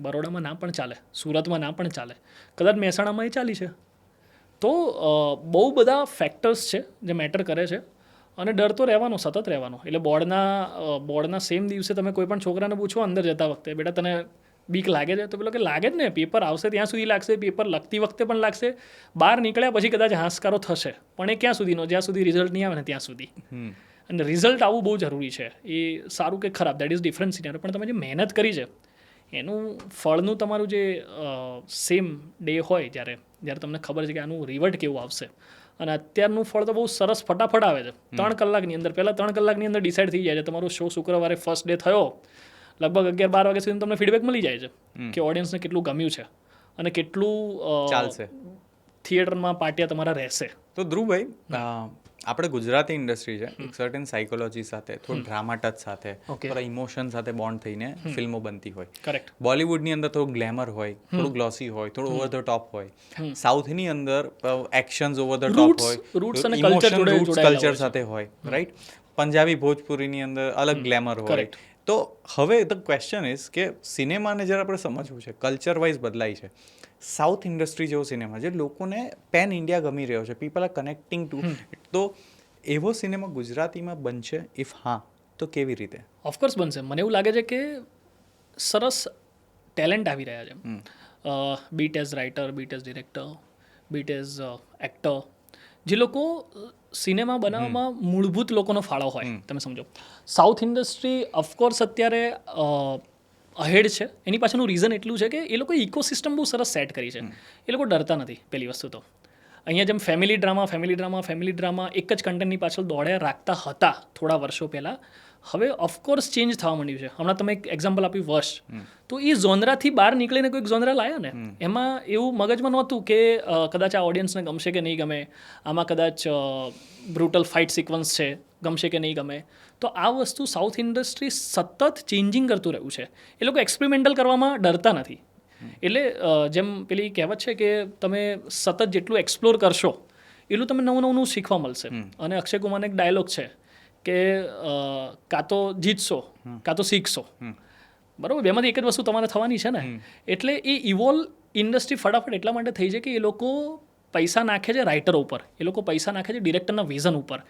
બરોડામાં ના પણ ચાલે, સુરતમાં ના પણ ચાલે, કદાચ મહેસાણામાં એ ચાલી છે. તો બહુ બધા ફેક્ટર્સ છે જે મેટર કરે છે, અને ડર તો રહેવાનો, સતત રહેવાનો. એટલે બોર્ડના સેમ દિવસે તમે કોઈ પણ છોકરાને પૂછો અંદર જતા વખતે, બેટા તને બીક લાગે છે? તો પેલો કે લાગે જ ને, પેપર આવશે ત્યાં સુધી લાગશે, પેપર લખતી વખતે પણ લાગશે, બહાર નીકળ્યા પછી કદાચ હાશકારો થશે, પણ એ ક્યાં સુધીનો? જ્યાં સુધી રિઝલ્ટ નહીં આવે ને ત્યાં સુધી. અને રિઝલ્ટ આવવું બહુ જરૂરી છે, એ સારું કે ખરાબ દેટ ઇઝ ડિફરન્ટ સિનેરિયો, પણ તમે જે મહેનત કરી છે એનું ફળનું તમારું જે સેમ ડે હોય, જ્યારે તમને ખબર છે કે આનું રિવર્ટ કેવું આવશે, અને અત્યારનું ફળ તો બહુ સરસ ફટાફટ આવે છે 3 કલાકની અંદર. પહેલાં 3 કલાકની અંદર ડિસાઇડ થઈ જાય છે તમારો શો શુક્રવારે ફર્સ્ટ ડે થયો, લગભગ 11-12 વાગ્યા સુધી તમને ફીડબેક મળી જાય છે કે ઓડિયન્સને કેટલું ગમ્યું છે અને કેટલું
ચાલશે,
થિયેટરમાં પાટિયા તમારા રહેશે.
તો ધ્રુવભાઈ, આપણે ગુજરાતી ઇન્ડસ્ટ્રી છે, એક સર્ટેન સાયકોલોજી સાથે, થોડું ડ્રામા ટચ સાથે, થોડા ઇમોશન સાથે બોન્ડ થઈને ફિલ્મો બનતી હોય.
કરેક્ટ.
બોલિવૂડની અંદર થોડું ગ્લેમર હોય, થોડું ગ્લોસી હોય, થોડું ઓવર ધ ટોપ હોય. સાઉથની અંદર એક્શન્સ ઓવર ધ ટોપ હોય, ઇમોશન રૂટ્સ કલ્ચર સાથે હોય, રાઈટ? પંજાબી ભોજપુરીની અંદર અલગ ગ્લેમર હોય. તો હવે ધ ક્વેશ્ચન ઇઝ કે સિનેમાને જ્યારે આપણે સમજવું છે, કલ્ચર વાઇઝ બદલાય છે, સાઉથ ઇન્ડસ્ટ્રી જેવો સિનેમા જે લોકોને પેન ઇન્ડિયા ગમી રહ્યો છે, પીપલ આર કનેક્ટિંગ ટુ, તો એવો સિનેમા ગુજરાતીમાં બનશે? ઇફ હા, તો કેવી રીતે?
ઓફકોર્સ બનશે. મને એવું લાગે છે કે સરસ ટેલેન્ટ આવી રહ્યા છે, bit as writer, bit as director, bit as actor, જે લોકો સિનેમા બનાવવામાં મૂળભૂત લોકોનો ફાળો હોય. તમે સમજો, સાઉથ ઇન્ડસ્ટ્રી ઓફકોર્સ અત્યારે અહેડ છે. એની પાછળનું રીઝન એટલું છે કે એ લોકો ઇકોસિસ્ટમ બહુ સરસ સેટ કરી છે. એ લોકો ડરતા નથી. પહેલી વસ્તુ તો અહીંયા જેમ ફેમિલી ડ્રામા એક જ કન્ટેન્ટની પાછળ દોડ્યા રાખતા હતા થોડા વર્ષો પહેલાં, હવે ઓફકોર્સ ચેન્જ થવા માંડ્યું છે. હમણાં તમે એક એક્ઝામ્પલ આપ્યું વર્ષ, તો એ ઝોનરાથી બહાર નીકળીને કોઈક ઝોનરા લાયા ને, એમાં એવું મગજમાં નહોતું કે કદાચ આ ઓડિયન્સને ગમશે કે નહીં ગમે, આમાં કદાચ બ્રુટલ ફાઇટ સિક્વન્સ છે, ગમશે કે નહીં ગમે. તો આ વસ્તુ સાઉથ ઇન્ડસ્ટ્રી સતત ચેન્જિંગ કરતું રહ્યું છે. એ લોકો એક્સપેરિમેન્ટલ કરવામાં ડરતા નથી. એટલે જેમ પેલી કહેવત છે કે તમે સતત જેટલું એક્સપ્લોર કરશો એટલું તમે નવું શીખવા મળશે. અને અક્ષય કુમારનો એક ડાયલોગ છે કે કાં તો જીતશો કાં તો શીખશો, બરાબર? બેમાંથી એક જ વસ્તુ તમારે થવાની છે ને. એટલે એ ઇવોલ્વ ઇન્ડસ્ટ્રી ફટાફટ એટલા માટે થઈ છે કે એ લોકો પૈસા નાખે છે રાઇટર ઉપર, એ લોકો પૈસા નાખે છે ડિરેક્ટરના વિઝન ઉપર,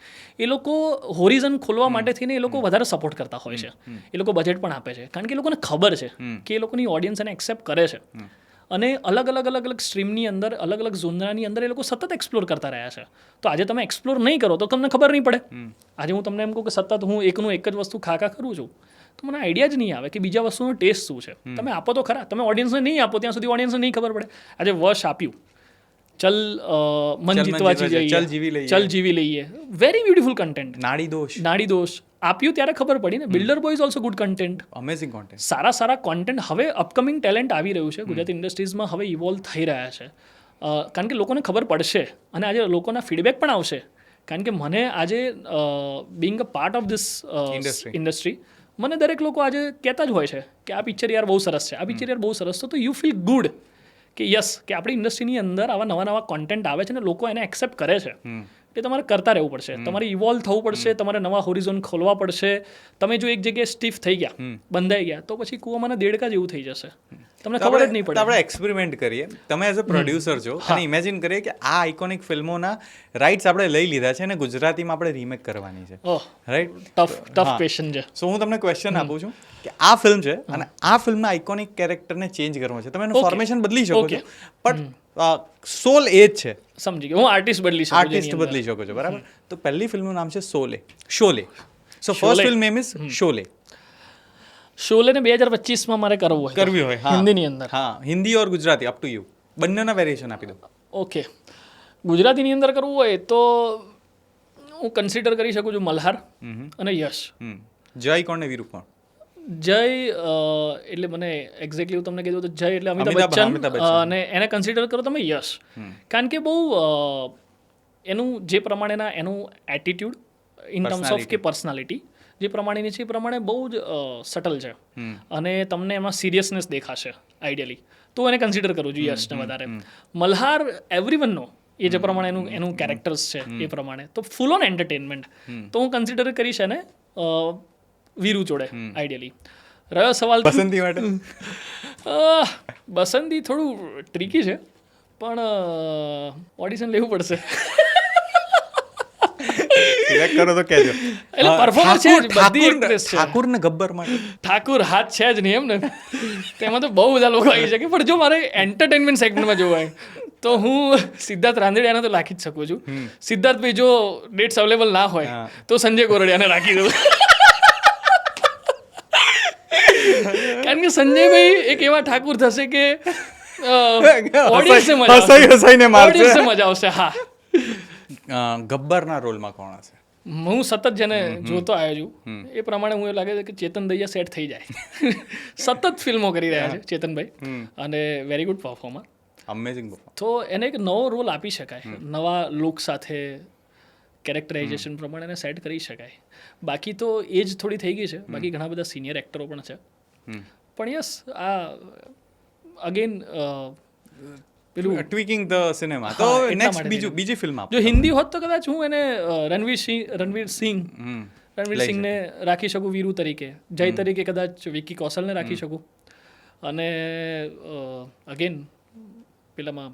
એ લોકો હોરિઝન ખોલવા માટે થઈને એ લોકો વધારે સપોર્ટ કરતા હોય છે, એ લોકો બજેટ પણ આપે છે, કારણ કે એ લોકોને ખબર છે કે એ લોકોની ઓડિયન્સ એને એક્સેપ્ટ કરે છે. અને અલગ અલગ સ્ટ્રીમની અંદર, અલગ અલગ ઝોનરાની અંદર એ લોકો સતત એક્સપ્લોર કરતા રહ્યા છે. તો આજે તમે એક્સપ્લોર નહીં કરો તો તમને ખબર નહીં પડે. આજે હું તમને એમ કહું કે સતત હું એકનું એક જ વસ્તુ ખાકા કરું છું તો મને આઈડિયા જ નહીં આવે કે બીજા વસ્તુનો ટેસ્ટ શું છે. તમે આપો તો ખરા, તમે ઓડિયન્સને નહીં આપો ત્યાં સુધી ઓડિયન્સને નહીં ખબર પડે. આજે વશ આપ્યું, ચલ મન જીતવા જઈએ, ચલ જીવી લઈએ, વેરી બ્યુટીફુલ કન્ટેન્ટ. નાડી દોષ આપ્યું ત્યારે ખબર પડી ને. Builder boy is also good content,
amazing content,
Sara content. હવે અપકમિંગ ટેલેન્ટ આવી રહ્યું છે ગુજરાતી ઇન્ડસ્ટ્રીઝમાં, હવે ઇવોલ્વ થઈ રહ્યા છે, કારણ કે લોકોને ખબર પડશે અને આજે લોકોના ફીડબેક પણ આવશે. કારણ કે મને આજે being a part of this industry, મને દરેક લોકો આજે કહેતા જ હોય છે કે આ પિક્ચર યાર બહુ સરસ છે, આ પિક્ચર યાર બહુ સરસ છે. તો યુ ફીલ ગુડ કે યસ, કે આપણી ઇન્ડસ્ટ્રીની અંદર આવા નવા કોન્ટેન્ટ આવે છે ને લોકો એને એક્સેપ્ટ કરે છે. એ તમારે કરતા રહેવું પડશે, તમારે ઇવોલ્વ થવું પડશે, તમારે નવા હોરિઝોન ખોલવા પડશે. તમે જો એક જગ્યાએ સ્ટીફ થઈ ગયા, બંધાઈ ગયા, તો પછી કૂવામાં દેડકા જેવું થઈ જશે, તમને ખબર જ નહીં પડે.
આપણે એક્સપેરિમેન્ટ કરીએ, તમે એઝ અ પ્રોડ્યુસર છો અને ઇમેજિન કરીએ કે આ આઇકોનિક ફિલ્મોના રાઇટ્સ આપણે લઈ લીધા છે અને ગુજરાતીમાં આપણે રીમેક કરવાની છે, રાઈટ?
ટફ ક્વેશ્ચન છે.
સો હું તમને ક્વેશ્ચન આપું છું કે આ ફિલ્મ છે અને આ ફિલ્મના આઇકોનિક કેરેક્ટરને ચેન્જ કરવો છે, તમે એનું ફોર્મેશન બદલી શકો છો, પણ સોલ એ જ છે.
સમજી ગયો, હું આર્ટિસ્ટ બદલી
શકો છો, બરાબર? તો પહેલી ફિલ્મનું નામ છે Sholay. So first film name is Sholay.
શોલેને 2025માં મારે કરવી હોય હિન્દીની અંદર.
હા, Hindi or Gujarati, up to you, બંનેના વેરિએશન આપી દો.
ઓકે, ગુજરાતીની અંદર કરવું હોય તો હું કન્સિડર કરી શકું છું મલ્હાર અને યશ.
જય કોણ ને વીરુ કોણ?
જય એટલે મને એક્ઝેક્ટલી હું તમને કીધું તો જય એટલે અમિતાભ બચ્ચન, અને એને કન્સિડર કરો તમે યશ, કારણ કે બહુ એનું જે પ્રમાણેના એનું એટીટ્યુડ ઇન ટર્મ્સ ઓફ કે પર્સનાલિટી જે પ્રમાણેની છે એ પ્રમાણે બહુ જ સટલ છે અને તમને એમાં સિરિયસનેસ દેખાશે આઈડિયલી, તો એને કન્સિડર કરું છું યશને વધારે. મલ્હાર એવરીવનનો એ જે પ્રમાણે એનું કેરેક્ટર્સ છે એ પ્રમાણે તો ફૂલ ઓન એન્ટરટેનમેન્ટ, તો હું કન્સિડર કરીશ એને વીરુ જોડે આઈડિયલી. રહ્યો સવાલ
પસંદગી માટે,
પસંદગી થોડું ટ્રિકી છે પણ ઓડિશન લેવું પડશે.
સિલેક્ટ કરો તો કહેજો.
એટલે પરફોર્મર છે જ, બધી એક્ટ્રેસ છે.
ઠાકુર ને ગબ્બર માટે
ઠાકુર હાથ છે જ નહીં એમ ને, તેમાં તો બહુ બધા લોકો આવી શકે, પણ જો મારે એન્ટરટેનમેન્ટ સેગમેન્ટમાં જોવા હોય તો હું સિદ્ધાર્થ રાંદેડિયાને તો રાખી જ શકું છું. સિદ્ધાર્થભાઈ જો ડેટ્સ અવેલેબલ ના હોય તો સંજય કોરડિયાને રાખી દઉં, કારણ કે સંજયભાઈ એક એવા ઠાકુર થશે કે ઓડિયન્સને મજા આવશે. હા,
ગબ્બરના રોલમાં કોણ હશે?
હું સતત જેને જોતો આવ્યો છું એ પ્રમાણે હું એવું લાગે છે કે ચેતન દૈયા સેટ થઈ જાય. સતત ફિલ્મો કરી રહ્યા છે ચેતનભાઈ અને વેરી ગુડ પરફોર્મર,
અમેઝિંગ.
તો એને એક નવો રોલ આપી શકાય, નવા લુક સાથે કેરેક્ટરાઇઝેશન પ્રમાણે એને સેટ કરી શકાય. બાકી તો એજ થોડી થઈ ગઈ છે, બાકી ઘણા બધા સિનિયર એક્ટરો પણ છે. પણ યસ, આ અગેન પેલું
ટ્વિકિંગ ધ સિનેમા. તો નેક્સ્ટ બીજી ફિલ્મ આપો.
જો હિન્દી હોત તો કદાચ હું એને રણવીર સિંહને રાખી શકું વીરુ તરીકે, જય તરીકે કદાચ વિકી કૌશલને રાખી શકું, અને અગેન પેલામાં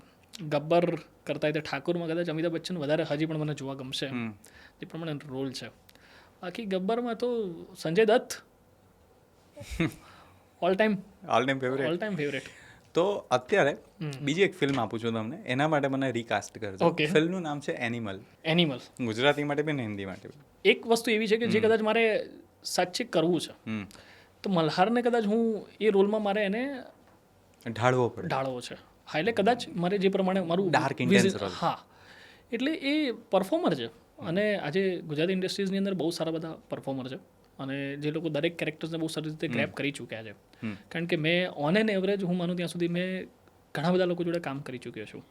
ગબ્બર કરતા હોય તો ઠાકુરમાં કદાચ અમિતાભ બચ્ચન વધારે હજી પણ મને જોવા ગમશે, જે પ્રમાણે રોલ છે. બાકી ગબ્બરમાં તો Sanjay Dutt all time favourite.
તો અત્યારે બીજી એક ફિલ્મ આપું છું તમને, એના માટે મને રીકાસ્ટ કરજો. ફિલ્મનું નામ છે એનિમલ, ગુજરાતી માટે બી ને હિન્દી માટે બી.
એક વસ્તુ એવી છે કે જે કદાચ મારે સાચે કરવું છે તો મલ્હારને કદાચ હું એ રોલમાં મારે એને
ઢાળવો
છે. હા, એટલે કદાચ મારે જે પ્રમાણે મારું
ડાર્ક ઇન્ટેન્સ રોલ.
હા, એટલે એ પરફોર્મર છે અને આજે ગુજરાતી ઇન્ડસ્ટ્રીઝની અંદર બહુ સારા બધા પરફોર્મર છે અને જે લોકો દરેક કેરેક્ટર્સને બહુ સારી રીતે ગ્રેપ કરી ચૂક્યા છે. કારણ કે મેં ઓન એન એવરેજ હું માનું ત્યાં સુધી મેં ઘણા બધા લોકો જોડે કામ કરી ચૂક્યો છું,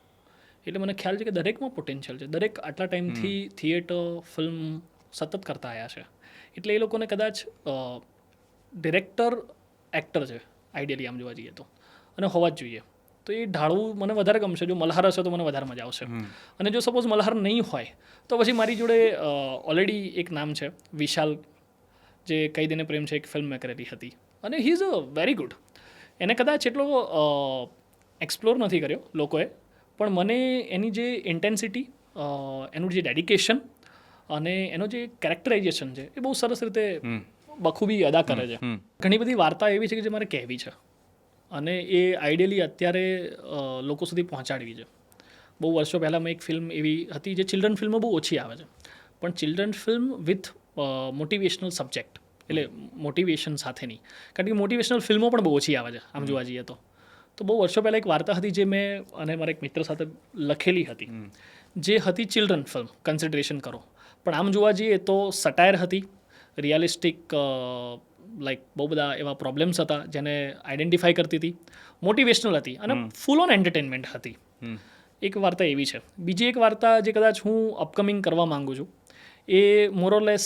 એટલે મને ખ્યાલ છે કે દરેકમાં પોટેન્શિયલ છે. દરેક આટલા ટાઈમથી થિયેટર ફિલ્મ સતત કરતા આવ્યા છે, એટલે એ લોકોને કદાચ ડિરેક્ટર એક્ટર છે આઈડિયલી આમ જોવા જઈએ તો, અને હોવા જ જોઈએ. તો એ ઢાળવું મને વધારે ગમશે. જો મલ્હાર હશે તો મને વધારે મજા આવશે, અને જો સપોઝ મલ્હાર નહીં હોય તો પછી મારી જોડે ઓલરેડી એક નામ છે વિશાલ, જે કઈ દિને પ્રેમ છે એક ફિલ્મ મેં કરેલી હતી, અને he is a very good. એને કદાચ એટલો એક્સપ્લોર નથી કર્યો લોકોએ, પણ મને એની જે ઇન્ટેન્સિટી, એનું જે ડેડિકેશન અને એનો જે કેરેક્ટરાઇઝેશન છે એ બહુ સરસ રીતે બખૂબી અદા કરે છે. ઘણી બધી વાર્તા એવી છે કે જે મારે કહેવી છે અને એ આઈડિયલી અત્યારે લોકો સુધી પહોંચાડવી છે. બહુ વર્ષો પહેલાં મેં એક ફિલ્મ એવી હતી જે ચિલ્ડ્રન ફિલ્મો બહુ ઓછી આવે છે, પણ children film with motivational subject, એટલે મોટિવેશન સાથેની, કારણ કે મોટિવેશનલ ફિલ્મો પણ બહુ ઓછી આવે છે આમ જોવા જઈએ તો બહુ વર્ષો પહેલાં એક વાર્તા હતી જે મેં અને મારા એક મિત્ર સાથે લખેલી હતી, જે હતી ચિલ્ડ્રન ફિલ્મ, કન્સિડરેશન કરો, પણ આમ જોવા જઈએ તો સટાયર હતી, રિયાલિસ્ટિક લાઈક બહુ બધા એવા પ્રોબ્લેમ્સ હતા જેને આઈડેન્ટિફાઈ કરતી હતી, મોટિવેશનલ હતી અને ફૂલ ઓન એન્ટરટેનમેન્ટ હતી. એક વાર્તા એવી છે. બીજી એક વાર્તા જે કદાચ હું અપકમિંગ કરવા માગું છું એ મોરલેસ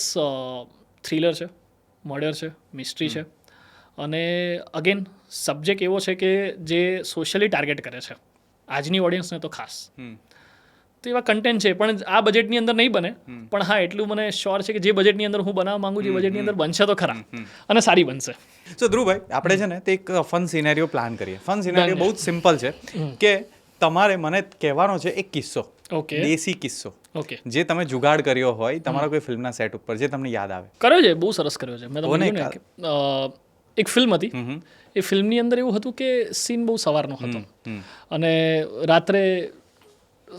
થ્રિલર છે, મર્ડર છે, મિસ્ટ્રી છે અને અગેન સબ્જેક્ટ એવો છે કે જે સોશિયલી ટાર્ગેટ કરે છે આજની ઓડિયન્સને તો ખાસ. તો એવા કન્ટેન્ટ છે, પણ આ બજેટની અંદર નહીં બને, પણ હા એટલું મને શ્યોર છે કે જે બજેટની અંદર હું બનાવવા માંગુ છું એ બજેટની અંદર બનશે તો ખરા અને સારી બનશે.
સો ધ્રુવભાઈ, આપણે છે ને તે એક ફન સિનેરિયો પ્લાન કરીએ. ફન સિનેરિયો બહુ જ સિમ્પલ છે કે તમારે મને કહેવાનો છે એક કિસ્સો,
ઓકે,
દેશી કિસ્સો,
ઓકે,
જે તમે જુગાડ કર્યો હોય તમારા કોઈ ફિલ્મના સેટ ઉપર, જે તમને યાદ આવે.
કર્યો છે, બહુ સરસ કર્યો છે. મેં તમને કહ્યું ને કે એક ફિલ્મ હતી, એ ફિલ્મની અંદર એવું હતું કે સીન બહુ સવારનો હતો અને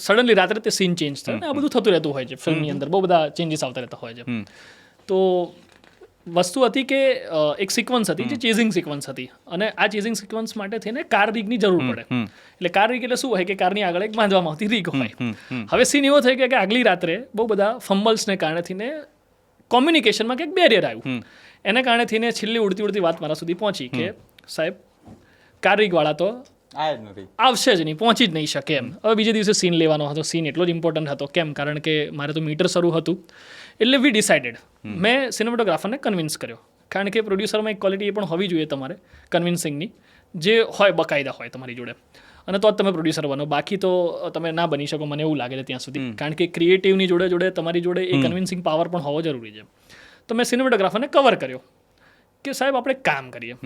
સડનલી રાત્રે તે સીન ચેન્જ થાય ને આ બધું થતું રહેતું હોય છે ફિલ્મની અંદર, બહુ બધા ચેન્જીસ આવતા રહેતા હોય છે. તો વસ્તુ હતી કે એક સિક્વન્સ હતી જે ચેઝિંગ સિક્વન્સ હતી અને આ ચેઝિંગ સિક્વન્સ માટે થઈને કાર રીગની જરૂર પડે. એટલે કાર રીગ એટલે શું હોય કે કારની આગળ એક બાંધવામાં આવતી રીગ હોય. હવે સીન એવો થઈ ગયો કે આગલી રાત્રે બહુ બધા ફમ્બલ્સને કારણે થઈને કોમ્યુનિકેશનમાં કંઈક બેરિયર આવ્યું. એને કારણે થઈને છેલ્લી ઉડતી વાત મારા સુધી પહોંચી કે સાહેબ કાર રીગવાળા તો આવશે જ નહીં, પહોંચી જ નહીં શકે એમ. હવે બીજે દિવસે સીન લેવાનો હતો. સીન એટલો જ ઇમ્પોર્ટન્ટ હતો. કેમ? કારણ કે મારે તો મીટર શરૂ હતું. એટલે વી ડિસાઇડેડ, મેં સિનેમેટોગ્રાફરને કન્વિન્સ કર્યો, કારણ કે પ્રોડ્યુસરમાં એક ક્વોલિટી એ પણ હોવી જોઈએ તમારે કન્વિન્સિંગની, જે હોય બકાયદા હોય તમારી જોડે, અને તો જ તમે પ્રોડ્યુસર બનો. બાકી તો તમે ના બની શકો, મને એવું લાગે છે ત્યાં સુધી, કારણ કે ક્રિએટિવની જોડે તમારી જોડે એ કન્વિન્સિંગ પાવર પણ હોવો જરૂરી છે. તો મેં સિનેમેટોગ્રાફરને કવર કર્યો કે સાહેબ આપણે કામ કરીએ,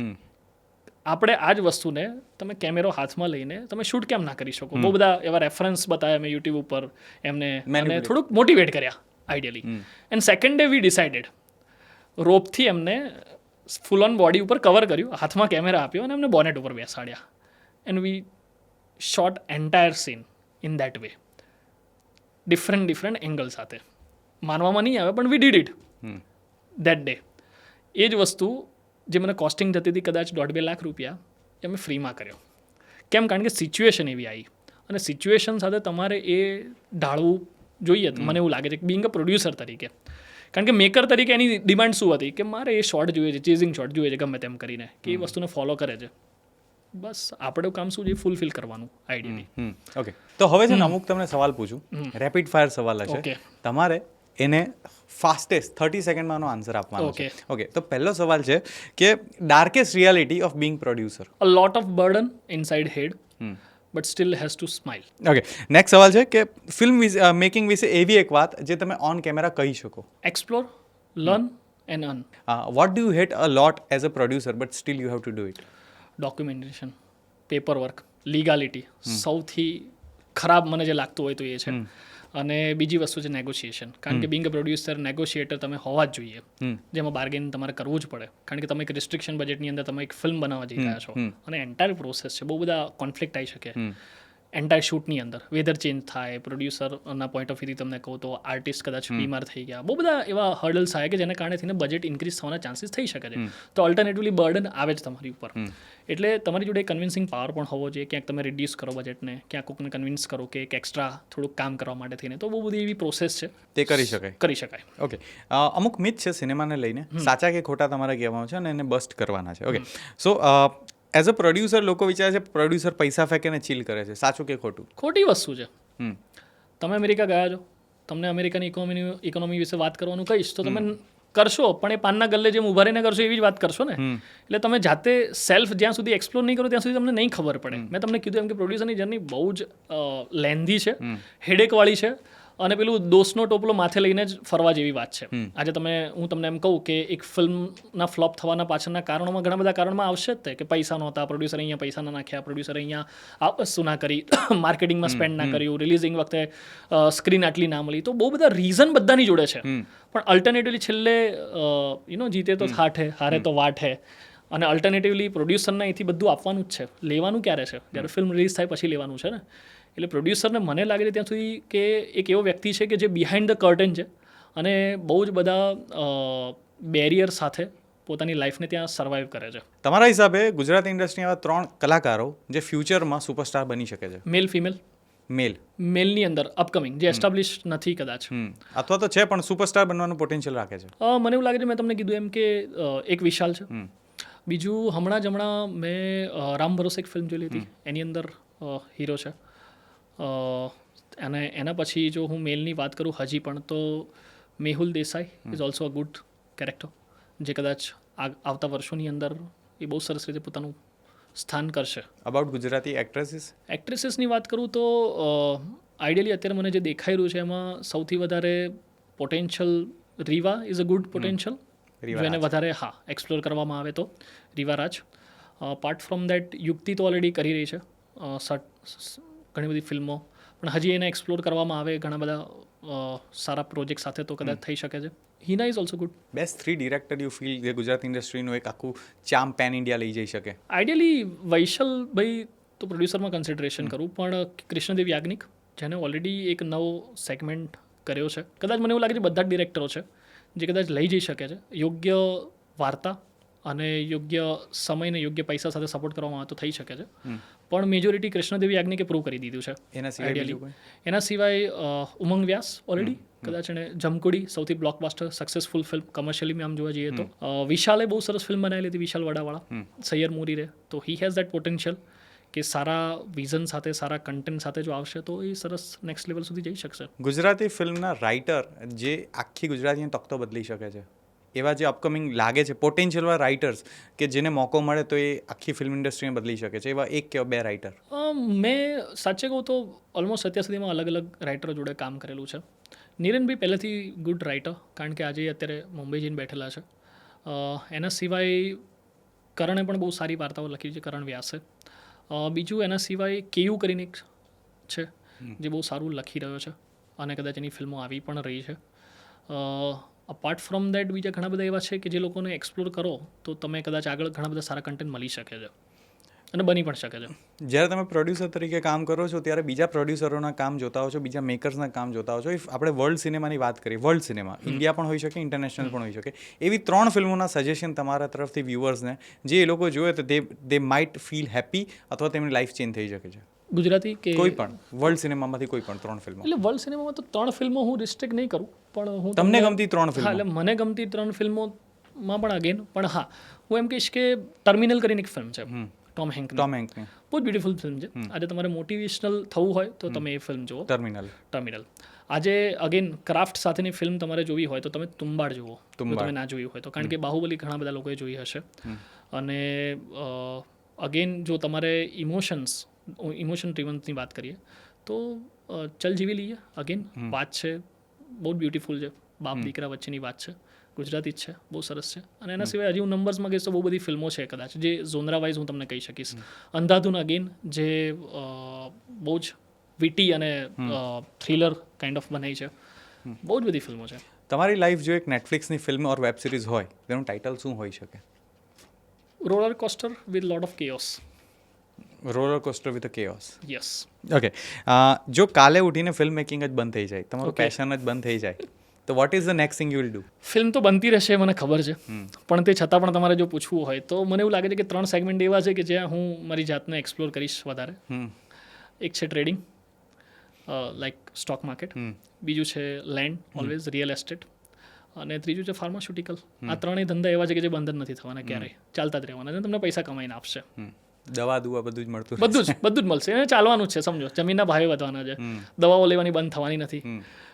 આપણે આ જ વસ્તુને તમે કેમેરો હાથમાં લઈને તમે શૂટ કેમ ના કરી શકો. બહુ બધા એવા રેફરન્સ બતાવ્યા મેં યુટ્યુબ ઉપર એમને, અને થોડુંક મોટિવેટ કર્યા ideally. And second day we decided, રોપથી એમને ફૂલ ઓન બોડી ઉપર કવર કર્યું, હાથમાં કેમેરા આપ્યો અને એમને બોનેટ ઉપર બેસાડ્યા and we shot entire scene in that way, different angle સાથે. માનવામાં નહીં આવે પણ we did it that day. એ જ વસ્તુ જે મને કોસ્ટિંગ જતી હતી કદાચ 1.5-2 લાખ રૂપિયા, એ અમે ફ્રીમાં કર્યો. કેમ? કારણ કે સિચ્યુએશન એવી આવી અને સિચ્યુએશન સાથે તમારે એ ઢાળવું જોઈએ. મને એવું લાગે છે કે બિંગ અ પ્રોડ્યુસર તરીકે, કારણ કે મેકર તરીકે એની ડિમાન્ડ શું હતી કે મારે એ શોટ જોઈએ છે, ચેઝિંગ શોટ જોઈએ છે ગમે તેમ કરીને, કે એ વસ્તુને ફોલો કરે છે. બસ આપણું કામ શું છે ફૂલફિલ કરવાનું આઈડિયલી.
ઓકે, તો હવે છે ને અમુક તમને સવાલ પૂછું, રેપિડ ફાયર સવાલ હશે, તમારે એને ફાસ્ટેસ્ટ 30 સેકન્ડમાં આન્સર આપવાનો છે. ઓકે, તો પહેલો સવાલ છે કે darkest reality of being producer.
A lot of burden inside head but still has to smile.
Okay, next સવાલ છે કે ફિલ્મ મેકિંગ વિશે એવી એક વાત જે તમે ઓન કેમેરા કહી શકો.
Explore, learn and earn.
What do you hate a lot as a producer but still you have to do it?
Documentation, paper work, legality. સૌથી ખરાબ મને જે લાગતું હોય તો એ છે. અને બીજી વસ્તુ છે નેગોશિએશન, કારણ કે બિંગ અ પ્રોડ્યુસર નેગોશિએટર તમે હોવા જ જોઈએ, જેમાં બાર્ગેન તમારે કરવું જ પડે, કારણ કે તમે એક રિસ્ટ્રિક્શન બજેટની અંદર તમે એક ફિલ્મ બનાવવા જઈ રહ્યા છો અને એન્ટાયર પ્રોસેસ છે, બહુ બધા કોન્ફ્લિક્ટ આવી શકે એન્ટાયર શૂટની અંદર. વેધર ચેન્જ થાય, પ્રોડ્યુસરના પોઈન્ટ ઓફ વ્યૂથી તમને કહું તો આર્ટિસ્ટ કદાચ બીમાર થઈ ગયા, બહુ બધા એવા હર્ડલ્સ આવે કે જેને કારણે થઈને બજેટ ઇન્ક્રીઝ થવાના ચાન્સીસ થઈ શકે છે. તો અલ્ટરનેટિવલી બર્ડન આવે જ તમારી ઉપર. એટલે તમારી જોડે કન્વિન્સિંગ પાવર પણ હોવો જોઈએ. ક્યાંક તમે રિડ્યુસ કરો બજેટને, ક્યાંક કોઈકને કન્વિન્સ કરો કે એક એક્સ્ટ્રા થોડુંક કામ કરવા માટે થઈને. તો બહુ બધી એવી પ્રોસેસ છે, તે કરી શકાય. ઓકે,
અમુક મિથ છે સિનેમાને લઈને, સાચા કે ખોટા તમારે કહેવાનું છે અને એને બસ્ટ કરવાના છે. Okay, so as a producer લોકો વિચારે છે પ્રોડ્યુસર પૈસા ફેંકે ને ચીલ કરે છે, સાચું કે ખોટું?
ખોટી વસ્તુ છે. તમે અમેરિકા ગયા છો, તમને અમેરિકાની ઇકોનોમી વિશે વાત કરવાનું કહીશ તો તમે કરશો, પણ એ પાનના ગલ્લે જેમ ઉભા રહીને કરશો એવી જ વાત કરશો ને. એટલે તમે જાતે સેલ્ફ જ્યાં સુધી એક્સપ્લોર નહીં કરો ત્યાં સુધી તમને નહીં ખબર પડે. મેં તમને કીધું એમ કે પ્રોડ્યુસરની જર્ની બહુ જ લેન્ધી છે, હેડેકવાળી છે અને પેલું દોષનો ટોપલો માથે લઈને જ ફરવા જેવી વાત છે. આજે હું તમને એમ કહું કે એક ફિલ્મના ફ્લોપ થવાના પાછળના કારણોમાં ઘણા બધા કારણમાં આવશે જ તે કે પૈસા નહોતા, પ્રોડ્યુસર અહીંયા પૈસા ના નાખ્યા, પ્રોડ્યુસર અહીંયા આ વસ્તુ ના કરી, માર્કેટિંગમાં સ્પેન્ડ ના કર્યું, રિલીઝિંગ વખતે સ્ક્રીન આટલી ના મળી. તો બહુ બધા રીઝન બધાની જોડે છે, પણ અલ્ટરનેટિવલી છેલ્લે જીતે તો થાઠ હે, હારે તો વાટ હે. અને અલ્ટરનેટિવલી પ્રોડ્યુસરને અહીંથી બધું આપવાનું જ છે. લેવાનું ક્યારે છે? જ્યારે ફિલ્મ રિલીઝ થાય પછી લેવાનું છે ને. એટલે પ્રોડ્યુસરને મને લાગે છે ત્યાં સુધી કે એક એવો વ્યક્તિ છે કે જે બિહાઇન્ડ ધ કર્ટન છે અને બહુ જ બધા બેરિયર સાથે પોતાની લાઈફને ત્યાં સર્વાઈવ કરે છે.
તમારા હિસાબે ગુજરાતી ઇન્ડસ્ટ્રીના એવા 3 કલાકારો જે ફ્યુચરમાં સુપરસ્ટાર બની શકે છે?
Male female. મેલની અંદર અપકમિંગ જે એસ્ટાબ્લિશ નથી કદાચ,
અથવા તો છે પણ સુપરસ્ટાર બનવાનું પોટેન્શિયલ રાખે છે.
મને એવું લાગે છે, મેં તમને કીધું એમ કે એક વિશાલ છે. બીજું હમણાં મેં રામ ભરોસે એક ફિલ્મ જોઈ હતી, એની અંદર હીરો છે. અને એના પછી જો હું મેલની વાત કરું હજી પણ, તો Mehul Desai is also a good character, જે કદાચ આવતા વર્ષોની અંદર એ બહુ સરસ રીતે પોતાનું સ્થાન કરશે.
અબાઉટ ગુજરાતી
એક્ટ્રેસીસની વાત કરું તો આઈડિયલી અત્યારે મને જે દેખાઈ રહ્યું છે એમાં સૌથી વધારે potential Riva is a good potential, જો એને વધારે એક્સપ્લોર કરવામાં આવે તો Riva Raj. Apart from that Yukti તો ઓલરેડી કરી રહી છે ઘણી બધી ફિલ્મો, પણ હજી એને એક્સપ્લોર કરવામાં આવે ઘણા બધા સારા પ્રોજેક્ટ સાથે તો કદાચ થઈ શકે છે. Hina is also good.
Best 3 director you feel જે ગુજરાતી ઇન્ડસ્ટ્રીનું એક આખું ચામ પેન ઇન્ડિયા લઈ જઈ શકે?
આઈડિયલી વૈશલભાઈ તો પ્રોડ્યુસરમાં કન્સિડરેશન કરું, પણ કૃષ્ણદેવ યાજ્ઞિક, જેને ઓલરેડી એક નવો સેગમેન્ટ કર્યો છે, કદાચ મને એવું લાગે છે બધા જ ડિરેક્ટરો છે જે કદાચ લઈ જઈ શકે છે. યોગ્ય વાર્તા અને યોગ્ય સમયને યોગ્ય પૈસા સાથે સપોર્ટ કરવામાં આવે તો થઈ શકે છે, પણ મેજોરિટી કૃષ્ણદેવ યાજ્ઞિકે પ્રૂવ કરી દીધું છે. એના સિવાય ઉમંગ વ્યાસ ઓલરેડી કદાચ એને જમકુડી સૌથી બ્લોકબસ્ટર સક્સેસફુલ ફિલ્મ કમર્શિયલી આમ જોવા જઈએ તો. વિશાલે બહુ સરસ ફિલ્મ બનાવેલી હતી, વિશાલ વડાવાળા, સૈયર મોરી રે. તો હી હેઝ દેટ પોટેન્શિયલ કે સારા વિઝન સાથે સારા કન્ટેન્ટ સાથે જો આવશે તો એ સરસ નેક્સ્ટ લેવલ સુધી જઈ શકશે.
ગુજરાતી ફિલ્મના રાઇટર જે આખી ગુજરાતીનો તખતો બદલી શકે છે, એવા જે અપકમિંગ લાગે છે પોટેન્શિયલવાળા રાઇટર્સ કે જેને મોકો મળે તો એ આખી ફિલ્મ ઇન્ડસ્ટ્રીને બદલી શકે છે, એવા 1 કે 2 રાઇટર?
મેં સાચે કહું તો ઓલમોસ્ટ અત્યાર સુધીમાં અલગ અલગ રાઇટરો જોડે કામ કરેલું છે. નીરનભાઈ પહેલેથી ગુડ રાઇટર, કારણ કે આજે અત્યારે મુંબઈ જઈને બેઠેલા છે. એના સિવાય કરણે પણ બહુ સારી વાર્તાઓ લખી છે, કરણ વ્યાસે. બીજું એના સિવાય કેયુ કરીને એક છે જે બહુ સારું લખી રહ્યો છે અને કદાચ એની ફિલ્મો આવી પણ રહી છે. અપાર્ટ ફ્રોમ દેટ બીજા ઘણા બધા એવા છે કે જે લોકોને એક્સપ્લોર કરો તો તમે કદાચ આગળ ઘણા બધા સારા કન્ટેન્ટ મળી શકે છે અને બની પણ શકે છે.
જ્યારે તમે પ્રોડ્યુસર તરીકે કામ કરો છો ત્યારે બીજા પ્રોડ્યુસરોના કામ જોતા હો છો, બીજા મેકર્સના કામ જોતા હો છો. ઇફ આપણે વર્લ્ડ સિનેમાની વાત કરીએ, વર્લ્ડ સિનેમા ઇન્ડિયા પણ હોઈ શકે, ઇન્ટરનેશનલ પણ હોઈ શકે, એવી 3 ફિલ્મોના સજેશન તમારા તરફથી વ્યુઅર્સને જે એ લોકો જોવે તો દે માઇટ ફીલ હેપી અથવા તેમની લાઈફ ચેન્જ થઈ શકે છે?
ગુજરાતી કે
કોઈ પણ વર્લ્ડ સિનેમામાંથી કોઈ પણ 3 ફિલ્મો?
એટલે વર્લ્ડ સિનેમામાં તો 3 ફિલ્મો હું રિસ્ટ્રિક્ટ નહીં કરું, પણ હું
તમને ગમતી 3 ફિલ્મો?
એટલે મને ગમતી 3 ફિલ્મોમાં પણ અગેન પણ હું એમ કહીશ કે ટર્મિનલ કરીને એક ફિલ્મ છે ટોમ હેન્કની, બહુ જ બ્યુટીફુલ ફિલ્મ છે. આજે તમારે મોટિવેશનલ થવું હોય તો તમે એ ફિલ્મ જુઓ, ટર્મિનલ. આજે અગેન ક્રાફ્ટ સાથેની ફિલ્મ તમારે જોવી હોય તો તમે તુંબાડ જુઓ, તમે ના જોયું હોય તો, કારણ કે બાહુબલી ઘણા બધા લોકોએ જોઈ હશે. અને અગેન જો તમારે ઇમોશન ડ્રીવનની વાત કરીએ તો ચલ જીવી લઈએ. અગેન વાત છે બહુ જ બ્યુટીફુલ છે, બાપ દીકરા વચ્ચેની વાત છે, ગુજરાતી જ છે, બહુ સરસ છે. અને એના સિવાય હજી હું નંબર્સમાં કહીશ તો બહુ બધી ફિલ્મો છે કદાચ જે ઝોનરા વાઇઝ હું તમને કહી શકીશ. અંધાધૂન અગેન જે બહુ જ વિટી અને થ્રિલર કાઇન્ડ ઓફ બનાવી છે, બહુ જ બધી ફિલ્મો છે.
તમારી લાઈફ જો એક નેટફ્લિક્સની ફિલ્મ ઓર વેબ સિરીઝ હોય તેનું ટાઇટલ શું હોઈ શકે?
Roller coaster with lot of chaos.
Roller coaster with a chaos.
Yes.
Okay. જો કાલે ઉઠીને ફિલ્મ મેકિંગ જ બંધ થઈ જાય, તમારું પેશન જ બંધ થઈ જાય, તો what is the next thing you will do?
Film તો બનતી રહેશે મને ખબર છે, પણ તે છતાં પણ તમારે જો પૂછવું હોય તો મને એવું લાગે છે કે 3 સેગમેન્ટ એવા છે કે જ્યાં હું મારી જાતને એક્સપ્લોર કરીશ વધારે. એક છે ટ્રેડિંગ, લાઈક સ્ટોક માર્કેટ. બીજું છે લેન્ડ, ઓલવેઝ રિયલ એસ્ટેટ. અને ત્રીજું છે ફાર્માસ્યુટિકલ. આ 3 ધંધા એવા છે કે જે બંધ જ નથી થવાના ક્યારેય, ચાલતા જ રહેવાના અને તમને પૈસા કમાઈને આપશે.
દવા દુવા બધું જ મળતું,
બધું જ મળશે, એને ચાલવાનું જ છે. સમજો જમીનના ભાવે વધવાના છે, દવાઓ લેવાની બંધ થવાની નથી.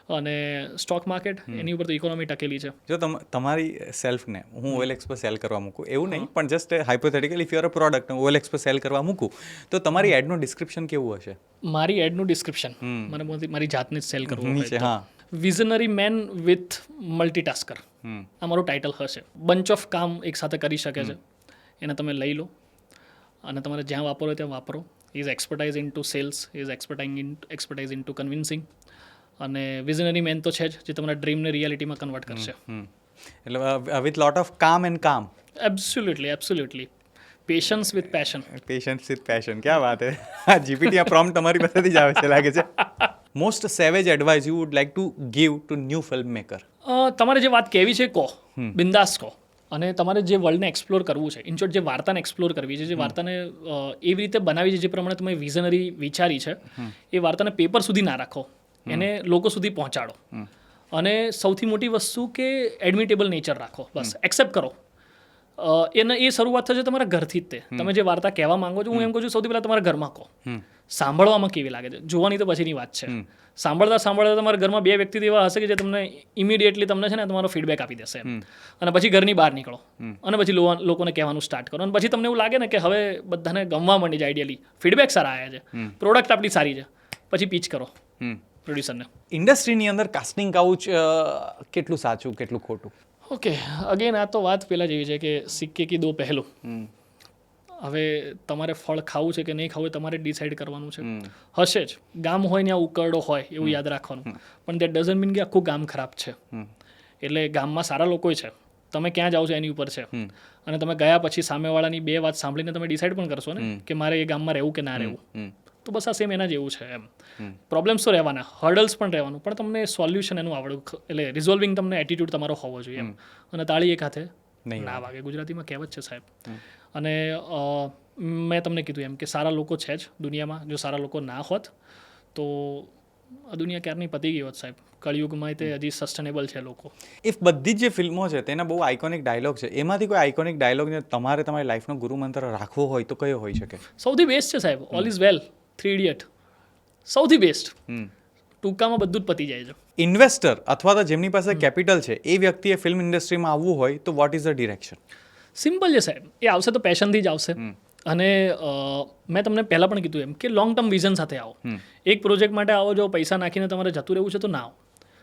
અને સ્ટોક માર્કેટ એની ઉપર તો ઇકોનોમી ટકેલી છે.
જો તમારી સેલ્ફને હું OLX પર સેલ કરવા મૂકું એવું નહીં, પણ just hypothetical if you are a product OLX પર સેલ કરવા મૂકું તો તમારી એડનું ડિસ્ક્રિપ્શન કેવું હશે?
મારી એડનું ડિસ્ક્રિપ્શન મને મારી જાતને જ સેલ કરવું
નીચે હા
વિઝનરી મેન વિથ મલ્ટીટાસ્કર આ મારું ટાઇટલ હશે. બંચ ઓફ કામ એક સાથે કરી શકે છે, એને તમે લઈ લો અને તમારે જ્યાં વાપરો ત્યાં વાપરો. Is expertise in to sales, is expertise in to convincing, અને વિઝનરી મેન તો છે જ જે તમારા ડ્રીમને રિયાલિટીમાં કન્વર્ટ કરશે.
એટલે વિથ લોટ ઓફ કામ એન્ડ કામ.
Absolutely patience with passion.
Patience with passion, ક્યાં વાત હે. આ જીપીટી આ પ્રોમ્પ્ટ તમારી પાસેથી જ આવે છે લાગે છે. Most સેવેજ advice you would like to give to new film maker?
તમારે જે વાત કહેવી છે કહો, બિંદાસ કહો. અને તમારે જે વર્લ્ડને એક્સપ્લોર કરવું છે, ઇન શોર્ટ જે વાર્તાને એક્સપ્લોર કરવી છે, જે વાર્તાને એવી રીતે બનાવી છે જે પ્રમાણે તમે વિઝનરી વિચારી છે, એ વાર્તાને પેપર સુધી ના રાખો, એને લોકો સુધી પહોંચાડો. અને સૌથી મોટી વસ્તુ કે એડમિટેબલ નેચર રાખો, બસ એક્સેપ્ટ કરો. એને એ શરૂઆત થશે તમારા ઘરથી જ. તમે જે વાર્તા કહેવા માંગો છો, હું એમ કહું છું સૌથી પહેલાં તમારા ઘરમાં કહો. સાંભળવામાં કેવી લાગે છે, જોવાની તો પછીની વાત છે. સાંભળતા તમારા ઘરમાં 2 વ્યક્તિ એવા હશે કે જે તમને ઇમિડિયેટલી તમને છે ને તમારો ફીડબેક આપી દેશે, અને પછી ઘરની બહાર નીકળો અને પછી લોકોને કહેવાનું સ્ટાર્ટ કરો, અને પછી તમને એવું લાગે ને કે હવે બધાને ગમવા માંડી જાય, આઈડિયલી ફીડબેક સારા આવ્યા છે, પ્રોડક્ટ આપણી સારી છે, પછી પીચ કરો પ્રોડ્યુસરને. ઇન્ડસ્ટ્રીની
અંદર કાસ્ટિંગ કાઉચ કેટલું સાચું કેટલું ખોટું?
ઓકે, અગેન આ તો વાત પહેલાં જેવી છે કે સિક્કે કી દો પહેલું. હવે તમારે ફળ ખાવું છે કે નહીં ખાવું તમારે ડિસાઇડ કરવાનું છે. હશે જ, ગામ હોય ને આ ઉકરડો હોય એવું યાદ રાખવાનું, પણ દેટ ડઝન્ટ મીન કે આખું ગામ ખરાબ છે. એટલે ગામમાં સારા લોકો છે, તમે ક્યાં જાઓ છો એની ઉપર છે. અને તમે ગયા પછી સામેવાળાની 2 વાત સાંભળીને તમે ડિસાઇડ પણ કરશો ને કે મારે એ ગામમાં રહેવું કે ના રહેવું. તો બસ આ સેમ એના જેવું છે એમ. પ્રોબ્લેમ્સ તો રહેવાના, હર્ડલ્સ પણ રહેવાનું, પણ તમને સોલ્યુશન એનું આવડવું, એટલે રિઝોલ્વિંગ તમને એટીટ્યુડ તમારો હોવો જોઈએ એમ. અને તાળી એક હાથે ના વાગે, ગુજરાતીમાં કહેવત છે સાહેબ. અને મેં તમને કીધું એમ કે સારા લોકો છે જ દુનિયામાં. જો સારા લોકો ના હોત તો આ દુનિયા ક્યારની પતી ગઈ હોત સાહેબ. કળિયુગમાં તે હજી સસ્ટેનેબલ છે લોકો.
ઇફ બધી જ જે ફિલ્મો છે તેના બહુ આઇકોનિક ડાયલોગ છે, એમાંથી કોઈ આઇકોનિક ડાયલોગને તમારે તમારી લાઈફનો ગુરુ મંત્ર રાખવો હોય તો કયો હોઈ શકે?
સૌથી બેસ્ટ છે સાહેબ, ઓલ ઇઝ વેલ, 3 ઇડિયટ. સૌથી બેસ્ટ. ટૂંકામાં બધું જ પતી જાય છે.
ઇન્વેસ્ટર અથવા તો જેમની પાસે કેપિટલ છે એ વ્યક્તિએ ફિલ્મ ઇન્ડસ્ટ્રીમાં આવવું હોય તો what is the direction?
Simple છે સાહેબ, એ આવશે તો પેશનથી જ આવશે. અને મેં તમને પહેલાં પણ કીધું એમ કે લોંગ ટર્મ વિઝન સાથે આવો. એક પ્રોજેક્ટ માટે આવો, જો પૈસા નાખીને તમારે જતું રહેવું છે તો ના આવો.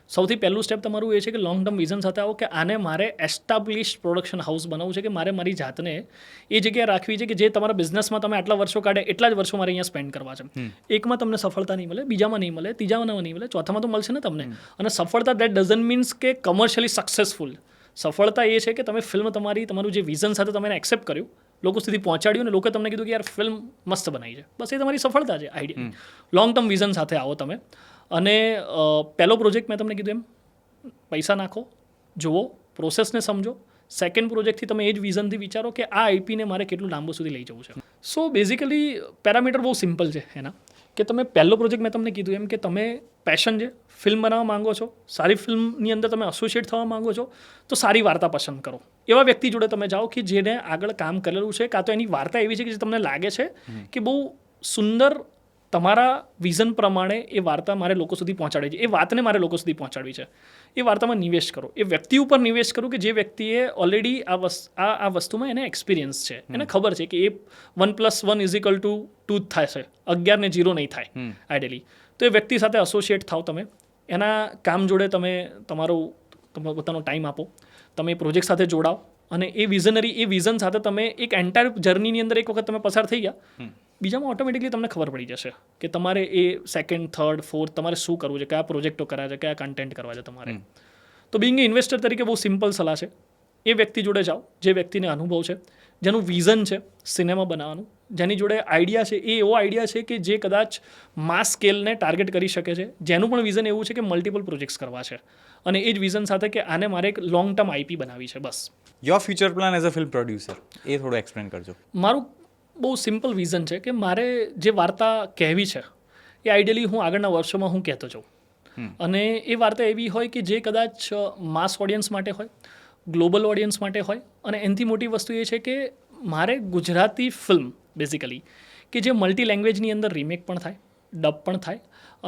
સૌથી પહેલું સ્ટેપ તમારું એ છે કે લોંગ ટર્મ વિઝન સાથે આવો કે આને મારે એસ્ટાબ્લિશ પ્રોડક્શન હાઉસ બનાવવું છે, કે મારે મારી જાતને એ જગ્યાએ રાખવી છે કે જે તમારા બિઝનેસમાં તમે આટલા વર્ષો કાઢે એટલા જ વર્ષો મારે અહીંયા સ્પેન્ડ કરવા છે. એકમાં તમને સફળતા નહીં મળે, બીજામાં નહીં મળે, ત્રીજામાં નહીં મળે, ચોથામાં તો મળશે ને તમને. અને સફળતા દેટ ડઝન્ટ મીન્સ કે કમર્શિયલી સક્સેસફુલ. સફળતા એ છે કે તમે ફિલ્મ તમારું જે વિઝન સાથે તમે એને એક્સેપ્ટ કર્યું, લોકો સુધી પહોંચાડ્યું, અને લોકોએ તમને કીધું કે યાર ફિલ્મ મસ્ત બનાવી છે, બસ એ તમારી સફળતા છે. આઈડિયા લોંગ ટર્મ વિઝન સાથે આવો તમે. અને પહેલો પ્રોજેક્ટ મેં તમને કીધું એમ, પૈસા નાખો, જુઓ, પ્રોસેસને સમજો. સેકન્ડ પ્રોજેક્ટથી તમે એ જ વિઝનથી વિચારો કે આ આઈપીને મારે કેટલું લાંબુ સુધી લઈ જવું છે. સો બેઝિકલી પેરામીટર બહુ સિમ્પલ છે એના, કે તમે પહેલો પ્રોજેક્ટ મેં તમને કીધું એમ કે તમે પેશન છે, ફિલ્મ બનાવવા માંગો છો, સારી ફિલ્મની અંદર તમે એસોસિએટ થવા માંગો છો, તો સારી વાર્તા પસંદ કરો. એવા વ્યક્તિ જોડે તમે જાઓ કે જેને આગળ કામ કરેલું છે, કાં તો એની વાર્તા એવી છે કે જે તમને લાગે છે કે બહુ સુંદર તમારા વિઝન પ્રમાણે એ વાર્તા મારે લોકો સુધી પહોંચાડવી છે, એ વાતને મારે લોકો સુધી પહોંચાડવી છે. એ વાર્તામાં નિવેશ કરો, એ વ્યક્તિ ઉપર નિવેશ કરો કે જે વ્યક્તિએ ઓલરેડી આ વસ્તુમાં એને એક્સપિરિયન્સ છે, એને ખબર છે કે એ 1+1 = 2 જ થાય છે, 11 ને 0 નહીં થાય આઈડિયલી. તો એ વ્યક્તિ સાથે એસોસિએટ થાવ, તમે એના કામ જોડે તમે તમારો પોતાનો ટાઈમ આપો, તમે એ પ્રોજેક્ટ સાથે જોડાઓ, અને એ વિઝન સાથે તમે એક એન્ટાયર જર્નીની અંદર એક વખત તમે પસાર થઈ ગયા, બીજામાં ઓટોમેટિકલી તમને ખબર પડી જશે કે તમારે એ સેકન્ડ, થર્ડ, ફોર્થ તમારે શું કરવું છે, કયા પ્રોજેક્ટો કર્યા છે, કયા કન્ટેન્ટ કરવા છે તમારે. તો બિંગ એ ઇન્વેસ્ટર તરીકે બહુ સિમ્પલ સલાહ છે, એ વ્યક્તિ જોડે જાઓ જે વ્યક્તિને અનુભવ છે, જેનું વિઝન છે સિનેમા બનાવવાનું, જેની જોડે આઈડિયા છે, એ એવો આઈડિયા છે કે જે કદાચ માસ સ્કેલને ટાર્ગેટ કરી શકે છે, જેનું પણ વિઝન એવું છે કે મલ્ટિપલ પ્રોજેક્ટ્સ કરવા છે, અને એ જ વિઝન સાથે કે આને મારે એક લોંગ ટર્મ આઈપી બનાવી છે. બસ.
Your future plan as a film producer, એ થોડું એક્સપ્લેન કરજો.
મારું બહુ સિમ્પલ વિઝન છે કે મારે જે વાર્તા કહેવી છે એ આઈડિયલી હું આગળના વર્ષોમાં હું કહેતો જાઉં, અને એ વાર્તા એવી હોય કે જે કદાચ માસ ઓડિયન્સ માટે હોય, ગ્લોબલ ઓડિયન્સ માટે હોય, અને એનાથી મોટી વસ્તુ એ છે કે મારે ગુજરાતી ફિલ્મ બેઝિકલી કે જે મલ્ટી લેંગ્વેજની અંદર રીમેક પણ થાય, ડબ પણ થાય,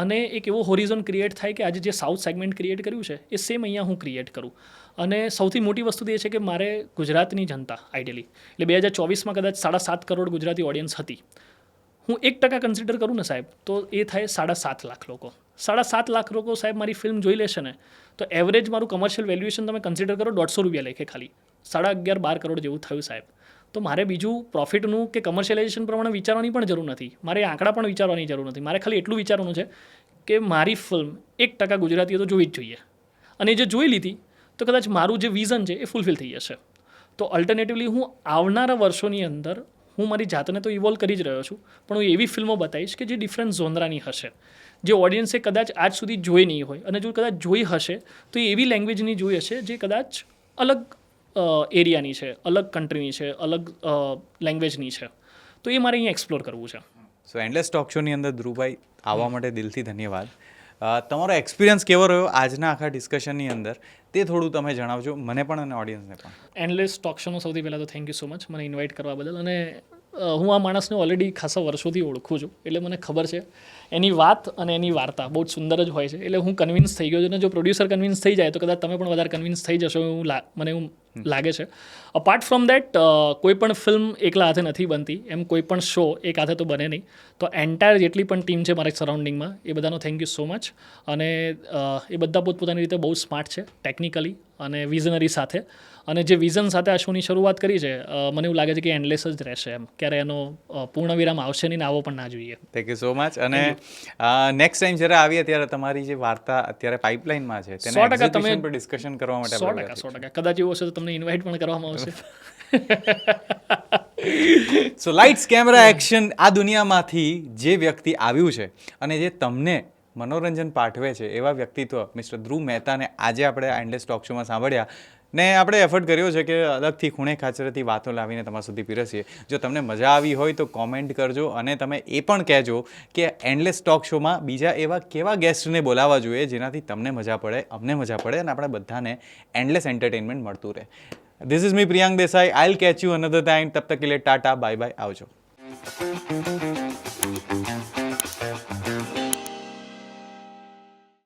અને એક એવો હોરિઝોન ક્રિએટ થાય કે આજે જે સાઉથ સેગમેન્ટ ક્રિએટ કર્યું છે એ સેમ અહીંયા હું ક્રિએટ કરું. અને સૌથી મોટી વસ્તુ તો એ છે કે મારે ગુજરાતની જનતા આઈડિયલી એટલે 2024માં કદાચ 7.5 કરોડ ગુજરાતી ઓડિયન્સ હતી. હું 1% કન્સિડર કરું ને સાહેબ તો એ થાય 7.5 લાખ લોકો. 7.5 લાખ લોકો સાહેબ મારી ફિલ્મ જોઈ લેશે ને તો એવરેજ મારું કમર્શિયલ વેલ્યુએશન તમે કન્સિડર કરો ₹150 લેખે ખાલી 11.5-12 કરોડ જેવું થયું સાહેબ. તો મારે બીજું પ્રોફિટનું કે કમર્શિયલાઇઝેશન પ્રમાણે વિચારવાની પણ જરૂર નથી. મારે આંકડા પણ વિચારવાની જરૂર નથી. મારે ખાલી એટલું વિચારવાનું છે કે મારી ફિલ્મ 1% ગુજરાતીઓ તો જોવી જ જોઈએ. અને જે જોઈ લીધી તો કદાચ મારું જે વિઝન છે એ ફૂલફિલ થઈ જશે. તો અલ્ટરનેટિવલી હું આવનારા વર્ષોની અંદર હું મારી જાતને તો ઇવોલ્વ કરી જ રહ્યો છું, પણ હું એવી ફિલ્મો બતાવીશ કે જે ડિફરન્ટ ઝોનરાની હશે, જે ઓડિયન્સે કદાચ આજ સુધી જોઈ નહીં હોય, અને જો કદાચ જોઈ હશે તો એ એવી લેંગ્વેજની જોઈ હશે જે કદાચ અલગ એરિયાની છે, અલગ કન્ટ્રીની છે, અલગ લેંગ્વેજની છે. તો એ મારે અહીંયા એક્સપ્લોર કરવું છે.
સો એન્ડલેસ ટોક શોની અંદર ધ્રુવભાઈ આવવા માટે દિલથી ધન્યવાદ. તમારો એક્સપિરિયન્સ કેવો રહ્યો આજના આખા ડિસ્કશનની અંદર તે થોડું તમે જણાવજો મને પણ અને ઓડિયન્સને પણ.
એન્ડલેસ ટોક શોનો સૌથી પહેલાં તો થેન્ક યુ સો મચ મને ઇન્વાઇટ કરવા બદલ. અને હું આ માણસને ઓલરેડી ખાસા વર્ષોથી ઓળખું છું, એટલે મને ખબર છે એની વાત અને એની વાર્તા બહુ જ સુંદર જ હોય છે. એટલે હું કન્વિન્સ થઈ ગયો છું, અને જો પ્રોડ્યુસર કન્વિન્સ થઈ જાય તો કદાચ તમે પણ વધારે કન્વિન્સ થઈ જશો મને એવું લાગે છે. અપાર્ટ ફ્રોમ દેટ કોઈ પણ ફિલ્મ એકલા હાથે નથી બનતી, એમ કોઈ પણ શો એક હાથે તો બને નહીં. તો એન્ટાયર જેટલી પણ ટીમ છે મારા સરાઉન્ડિંગમાં એ બધાનો થેન્ક યુ સો મચ. અને એ બધા પોતપોતાની રીતે બહુ સ્માર્ટ છે ટેકનિકલી અને વિઝનરી સાથે. અને જે વિઝન સાથે આ શોની શરૂઆત કરી છે મને એવું લાગે છે કે એન્ડલેસ જ રહેશે. એમ ક્યારે એનો પૂર્ણ વિરામ આવશે નહીં ને આવો પણ ના જોઈએ.
Thank you so much. અને નેક્સ્ટ ટાઈમ જ્યારે આવીએ ત્યારે તમારી જે વાર્તા અત્યારે પાઇપલાઇનમાં છે તેને
100% તમે
એક્ઝિબિશન પર ડિસ્કશન કરવા માટે
100%. કદાચ એવું હશે તો તમને ઇન્વાઇટ પણ કરવામાં આવશે.
સો લાઇટ્સ કેમેરા એક્શન આ દુનિયામાંથી જે વ્યક્તિ આવ્યું છે અને જે તમને મનોરંજન પાઠવે છે એવા વ્યક્તિત્વ મિસ્ટર ધ્રુવ મહેતાને આજે આપણે એન્ડલેસ ટોક શોમાં સાંભળ્યા ને આપણે એફર્ટ કર્યો છે કે અલગથી ખૂણે ખાચરેથી વાતો લાવીને તમારા સુધી પીરસીએ. જો તમને મજા આવી હોય તો કોમેન્ટ કરજો, અને તમે એ પણ કહેજો કે એન્ડલેસ ટોક શોમાં બીજા એવા કેવા ગેસ્ટને બોલાવવા જોઈએ જેનાથી તમને મજા પડે, અમને મજા પડે અને આપણે બધાને એન્ડલેસ એન્ટરટેનમેન્ટ મળતું રહે. This is me, Priyank Desai. I'll catch you another time. तब तक के लिए टाटा, बाय बाय, आवजो.